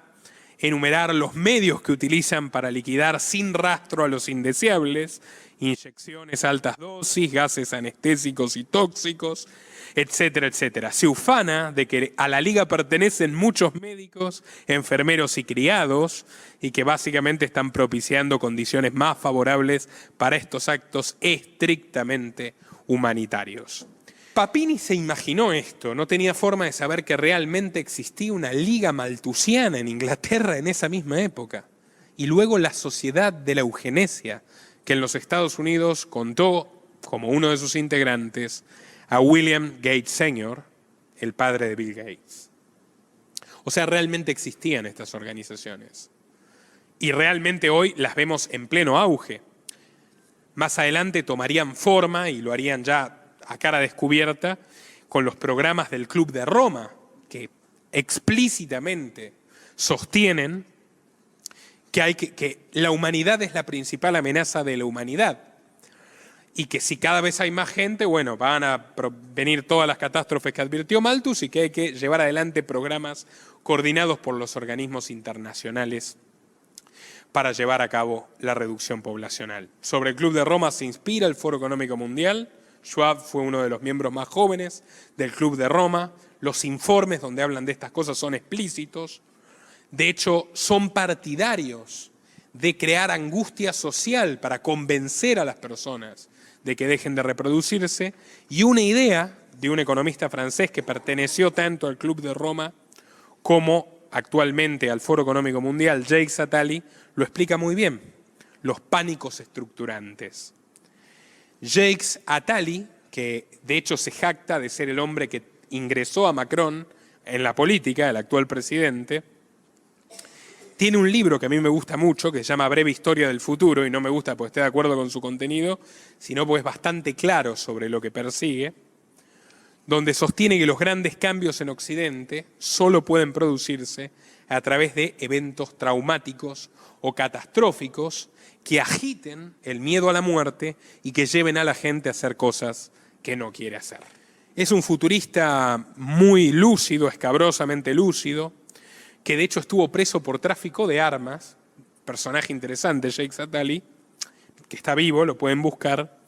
enumerar los medios que utilizan para liquidar sin rastro a los indeseables, inyecciones a altas dosis, gases anestésicos y tóxicos, etcétera, etcétera. Se ufana de que a la liga pertenecen muchos médicos, enfermeros y criados, y que básicamente están propiciando condiciones más favorables para estos actos estrictamente humanitarios. Papini se imaginó esto, no tenía forma de saber que realmente existía una liga malthusiana en Inglaterra en esa misma época. Y luego la Sociedad de la Eugenesia, que en los Estados Unidos contó como uno de sus integrantes a William Gates Sr., el padre de Bill Gates. O sea, realmente existían estas organizaciones. Y realmente hoy las vemos en pleno auge. Más adelante tomarían forma y lo harían ya a cara descubierta con los programas del Club de Roma, que explícitamente sostienen que la humanidad es la principal amenaza de la humanidad y que si cada vez hay más gente, bueno, van a venir todas las catástrofes que advirtió Malthus y que hay que llevar adelante programas coordinados por los organismos internacionales para llevar a cabo la reducción poblacional. Sobre el Club de Roma se inspira el Foro Económico Mundial. Schwab fue uno de los miembros más jóvenes del Club de Roma. Los informes donde hablan de estas cosas son explícitos. De hecho, son partidarios de crear angustia social para convencer a las personas de que dejen de reproducirse. Y una idea de un economista francés que perteneció tanto al Club de Roma como actualmente al Foro Económico Mundial, Jacques Attali, lo explica muy bien: los pánicos estructurantes. Jacques Attali, que de hecho se jacta de ser el hombre que ingresó a Macron en la política, el actual presidente, tiene un libro que a mí me gusta mucho, que se llama Breve Historia del Futuro, y no me gusta porque esté de acuerdo con su contenido, sino porque es bastante claro sobre lo que persigue, donde sostiene que los grandes cambios en Occidente solo pueden producirse a través de eventos traumáticos o catastróficos que agiten el miedo a la muerte y que lleven a la gente a hacer cosas que no quiere hacer. Es un futurista muy lúcido, escabrosamente lúcido, que de hecho estuvo preso por tráfico de armas, personaje interesante, Sheikh Za'atali, que está vivo, lo pueden buscar,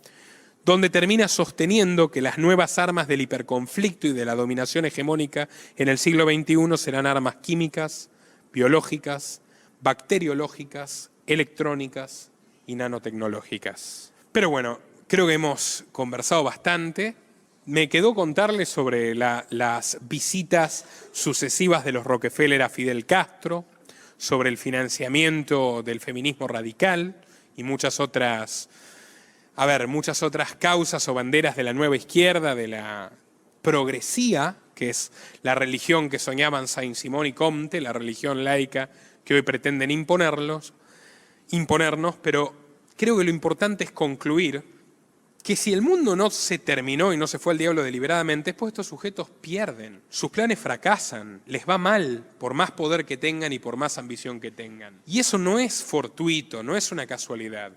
donde termina sosteniendo que las nuevas armas del hiperconflicto y de la dominación hegemónica en el siglo XXI serán armas químicas, biológicas, bacteriológicas, electrónicas y nanotecnológicas. Pero bueno, creo que hemos conversado bastante. Me quedó contarles sobre las visitas sucesivas de los Rockefeller a Fidel Castro, sobre el financiamiento del feminismo radical y muchas otras causas o banderas de la nueva izquierda, de la progresía, que es la religión que soñaban Saint-Simon y Comte, la religión laica que hoy pretenden imponernos, pero creo que lo importante es concluir que si el mundo no se terminó y no se fue al diablo deliberadamente, es porque estos sujetos pierden, sus planes fracasan, les va mal por más poder que tengan y por más ambición que tengan. Y eso no es fortuito, no es una casualidad.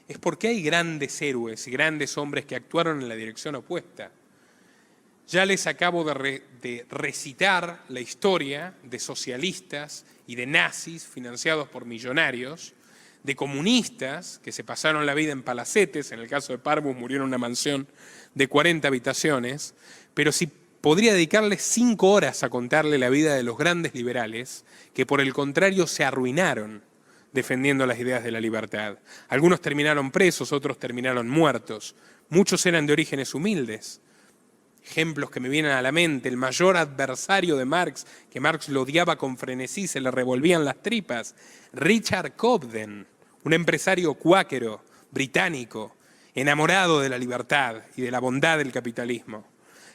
Es porque hay grandes héroes y grandes hombres que actuaron en la dirección opuesta. Ya les acabo de recitar la historia de socialistas y de nazis financiados por millonarios, de comunistas que se pasaron la vida en palacetes, en el caso de Parbus murieron en una mansión de 40 habitaciones, pero si podría dedicarles 5 horas a contarle la vida de los grandes liberales, que por el contrario se arruinaron defendiendo las ideas de la libertad. Algunos terminaron presos, otros terminaron muertos, muchos eran de orígenes humildes. Ejemplos que me vienen a la mente, el mayor adversario de Marx, que Marx lo odiaba con frenesí, se le revolvían las tripas, Richard Cobden, un empresario cuáquero, británico, enamorado de la libertad y de la bondad del capitalismo,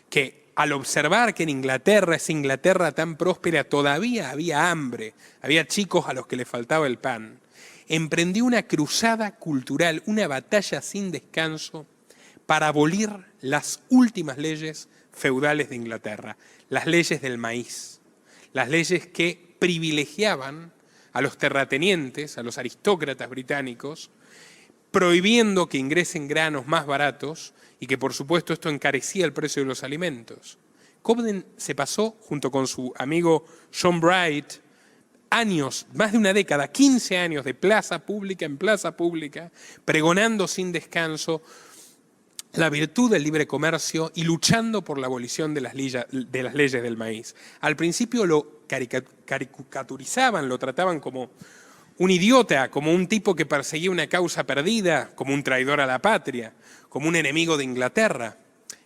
que al observar que en Inglaterra, esa Inglaterra tan próspera, todavía había hambre, había chicos a los que les faltaba el pan, emprendió una cruzada cultural, una batalla sin descanso, para abolir las últimas leyes feudales de Inglaterra, las leyes del maíz, las leyes que privilegiaban a los terratenientes, a los aristócratas británicos, prohibiendo que ingresen granos más baratos y que por supuesto esto encarecía el precio de los alimentos. Cobden se pasó, junto con su amigo John Bright, años, más de una década, 15 años de plaza pública en plaza pública, pregonando sin descanso la virtud del libre comercio y luchando por la abolición de las leyes del maíz. Al principio lo caricaturizaban, lo trataban como un idiota, como un tipo que perseguía una causa perdida, como un traidor a la patria, como un enemigo de Inglaterra.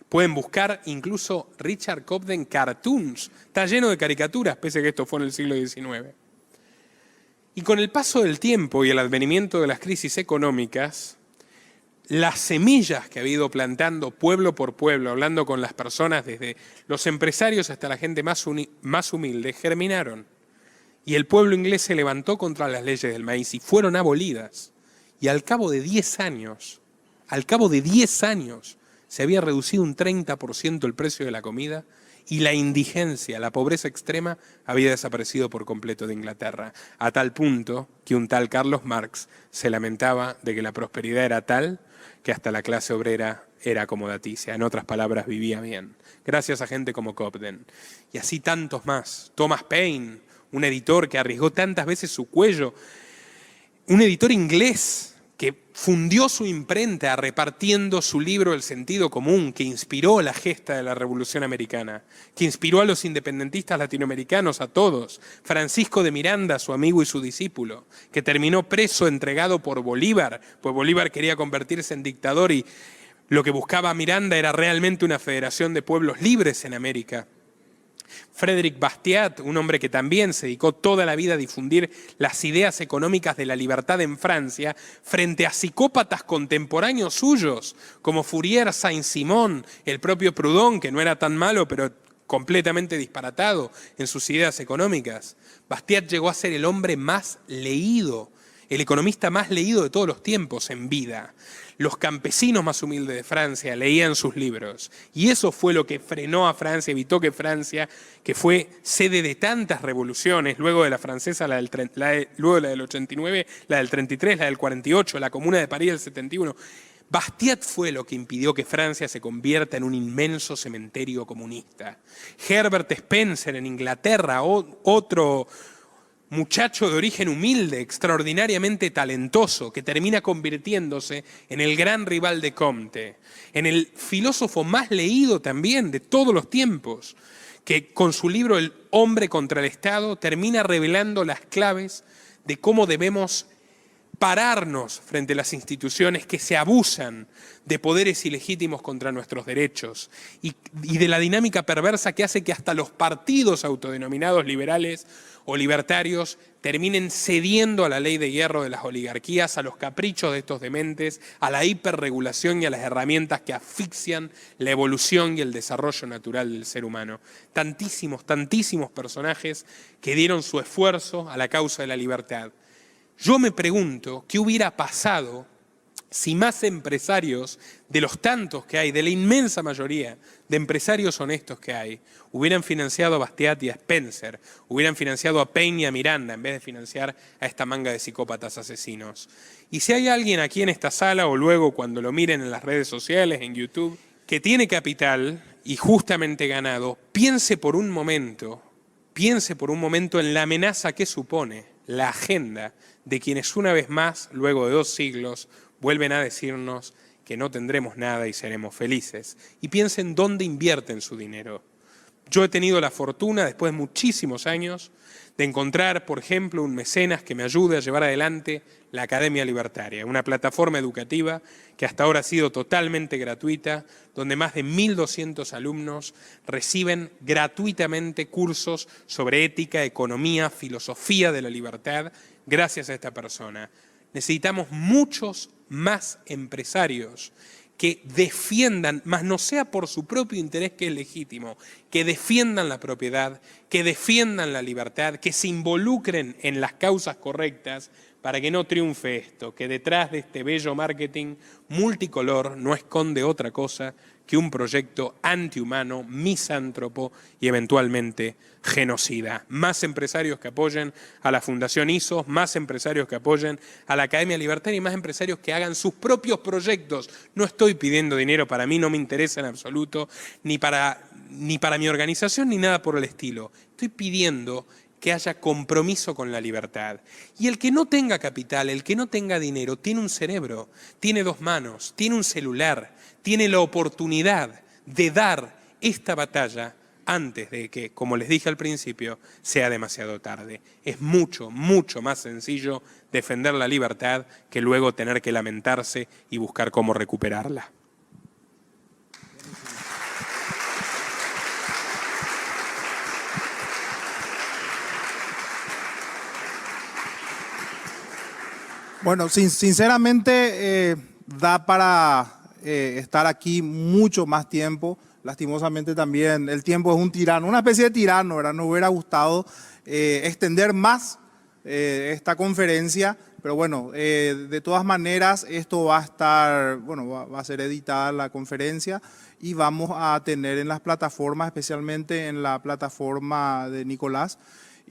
Pueden buscar incluso Richard Cobden cartoons, está lleno de caricaturas, pese a que esto fue en el siglo XIX. Y con el paso del tiempo y el advenimiento de las crisis económicas, las semillas que ha ido plantando pueblo por pueblo, hablando con las personas, desde los empresarios hasta la gente más humilde, germinaron. Y el pueblo inglés se levantó contra las leyes del maíz y fueron abolidas. Y al cabo de 10 años, se había reducido un 30% el precio de la comida y la indigencia, la pobreza extrema, había desaparecido por completo de Inglaterra, a tal punto que un tal Carlos Marx se lamentaba de que la prosperidad era tal que hasta la clase obrera era acomodaticia, en otras palabras, vivía bien, gracias a gente como Cobden. Y así tantos más. Thomas Paine, un editor que arriesgó tantas veces su cuello, un editor inglés que fundió su imprenta repartiendo su libro El sentido común, que inspiró la gesta de la Revolución Americana, que inspiró a los independentistas latinoamericanos, a todos. Francisco de Miranda, su amigo y su discípulo, que terminó preso, entregado por Bolívar, pues Bolívar quería convertirse en dictador y lo que buscaba Miranda era realmente una federación de pueblos libres en América. Frédéric Bastiat, un hombre que también se dedicó toda la vida a difundir las ideas económicas de la libertad en Francia frente a psicópatas contemporáneos suyos como Fourier, Saint-Simon, el propio Proudhon, que no era tan malo pero completamente disparatado en sus ideas económicas. Bastiat llegó a ser el hombre más leído el economista más leído de todos los tiempos en vida. Los campesinos más humildes de Francia leían sus libros. Y eso fue lo que frenó a Francia, evitó que Francia, que fue sede de tantas revoluciones, luego de la francesa, luego de la del 89, la del 33, la del 48, la Comuna de París del 71. Bastiat fue lo que impidió que Francia se convierta en un inmenso cementerio comunista. Herbert Spencer en Inglaterra, otro muchacho de origen humilde, extraordinariamente talentoso, que termina convirtiéndose en el gran rival de Comte, en el filósofo más leído también de todos los tiempos, que con su libro El hombre contra el Estado termina revelando las claves de cómo debemos pararnos frente a las instituciones que se abusan de poderes ilegítimos contra nuestros derechos y de la dinámica perversa que hace que hasta los partidos autodenominados liberales o libertarios terminen cediendo a la ley de hierro de las oligarquías, a los caprichos de estos dementes, a la hiperregulación y a las herramientas que asfixian la evolución y el desarrollo natural del ser humano. Tantísimos personajes que dieron su esfuerzo a la causa de la libertad. Yo me pregunto qué hubiera pasado si más empresarios, de los tantos que hay, de la inmensa mayoría de empresarios honestos que hay, hubieran financiado a Bastiat y a Spencer, hubieran financiado a Paine y a Miranda, en vez de financiar a esta manga de psicópatas asesinos. Y si hay alguien aquí en esta sala, o luego cuando lo miren en las redes sociales, en YouTube, que tiene capital y justamente ganado, piense por un momento en la amenaza que supone la agenda de quienes una vez más, luego de 2 siglos, vuelven a decirnos que no tendremos nada y seremos felices. Y piensen dónde invierten su dinero. Yo he tenido la fortuna, después de muchísimos años, de encontrar, por ejemplo, un mecenas que me ayude a llevar adelante la Academia Libertaria, una plataforma educativa que hasta ahora ha sido totalmente gratuita, donde más de 1.200 alumnos reciben gratuitamente cursos sobre ética, economía, filosofía de la libertad, gracias a esta persona. Necesitamos muchos más empresarios que defiendan, más no sea por su propio interés que es legítimo, que defiendan la propiedad, que defiendan la libertad, que se involucren en las causas correctas para que no triunfe esto, que detrás de este bello marketing multicolor no esconde otra cosa que un proyecto antihumano, misántropo y eventualmente genocida. Más empresarios que apoyen a la Fundación ISOS, más empresarios que apoyen a la Academia Libertaria y más empresarios que hagan sus propios proyectos. No estoy pidiendo dinero, para mí no me interesa en absoluto, ni para mi organización ni nada por el estilo. Estoy pidiendo que haya compromiso con la libertad. Y el que no tenga capital, el que no tenga dinero, tiene un cerebro, tiene 2 manos, tiene un celular, tiene la oportunidad de dar esta batalla antes de que, como les dije al principio, sea demasiado tarde. Es mucho, mucho más sencillo defender la libertad que luego tener que lamentarse y buscar cómo recuperarla. Bueno, sinceramente da para estar aquí mucho más tiempo. Lastimosamente también el tiempo es un tirano, una especie de tirano, ¿verdad? Nos hubiera gustado extender más esta conferencia, pero bueno, de todas maneras esto va a estar, bueno, va a ser editada la conferencia y vamos a tener en las plataformas, especialmente en la plataforma de Nicolás,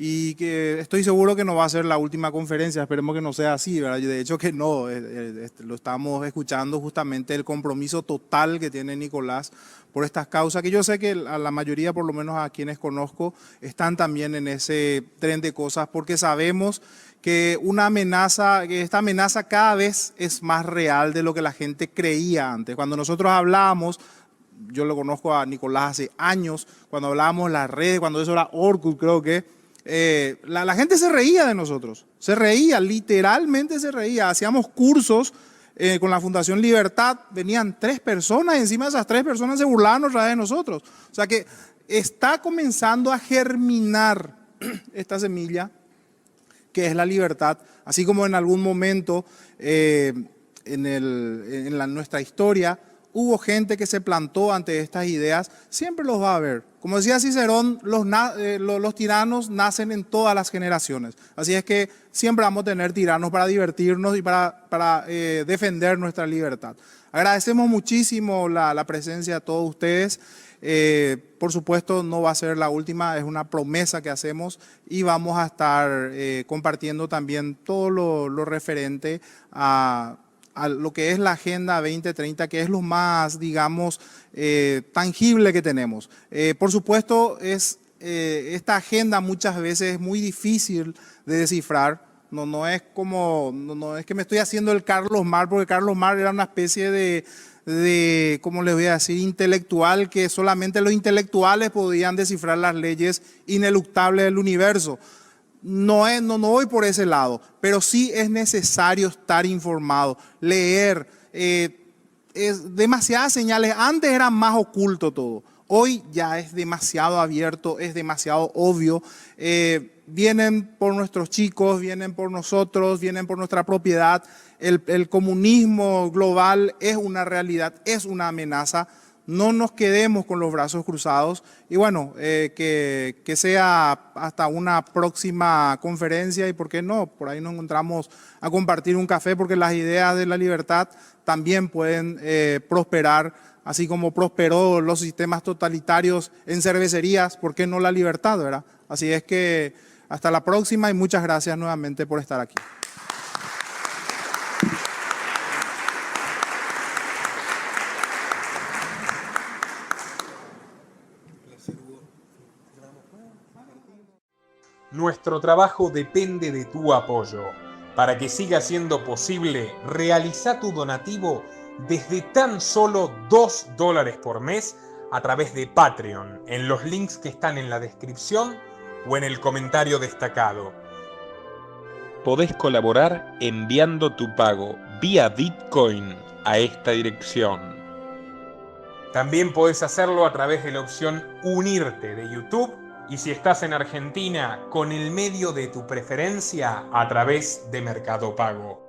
y que estoy seguro que no va a ser la última conferencia, esperemos que no sea así, ¿verdad? De hecho que no, lo estamos escuchando justamente el compromiso total que tiene Nicolás por estas causas, que yo sé que a la mayoría, por lo menos a quienes conozco, están también en ese tren de cosas, porque sabemos que esta amenaza cada vez es más real de lo que la gente creía antes. Cuando nosotros hablábamos, yo lo conozco a Nicolás hace años, cuando hablábamos en las redes, cuando eso era Orkut, creo que la gente se reía de nosotros, se reía, literalmente se reía. Hacíamos cursos con la Fundación Libertad, venían 3 personas y encima de esas 3 personas se burlaban otra vez de nosotros. O sea que está comenzando a germinar esta semilla que es la libertad, así como en algún momento en nuestra historia hubo gente que se plantó ante estas ideas, siempre los va a haber. Como decía Cicerón, los tiranos nacen en todas las generaciones. Así es que siempre vamos a tener tiranos para divertirnos y para defender nuestra libertad. Agradecemos muchísimo la presencia de todos ustedes. Por supuesto, no va a ser la última, es una promesa que hacemos y vamos a estar compartiendo también todo lo referente a lo que es la Agenda 2030, que es lo más, digamos, tangible que tenemos. Por supuesto, esta agenda muchas veces es muy difícil de descifrar. No es que me estoy haciendo el Carlos Marx, porque Carlos Marx era una especie de, ¿cómo les voy a decir?, intelectual, que solamente los intelectuales podían descifrar las leyes ineluctables del universo. No voy por ese lado, pero sí es necesario estar informado, leer. Es demasiadas señales. Antes era más oculto todo. Hoy ya es demasiado abierto, es demasiado obvio. Vienen por nuestros chicos, vienen por nosotros, vienen por nuestra propiedad. El comunismo global es una realidad, es una amenaza. No nos quedemos con los brazos cruzados y bueno, que sea hasta una próxima conferencia y por qué no, por ahí nos encontramos a compartir un café porque las ideas de la libertad también pueden prosperar, así como prosperó los sistemas totalitarios en cervecerías, ¿por qué no la libertad, verdad? Así es que hasta la próxima y muchas gracias nuevamente por estar aquí. Nuestro trabajo depende de tu apoyo. Para que siga siendo posible, realiza tu donativo desde tan solo $2 por mes a través de Patreon, en los links que están en la descripción o en el comentario destacado. Podés colaborar enviando tu pago vía Bitcoin a esta dirección. También podés hacerlo a través de la opción Unirte de YouTube. Y si estás en Argentina, con el medio de tu preferencia a través de Mercado Pago.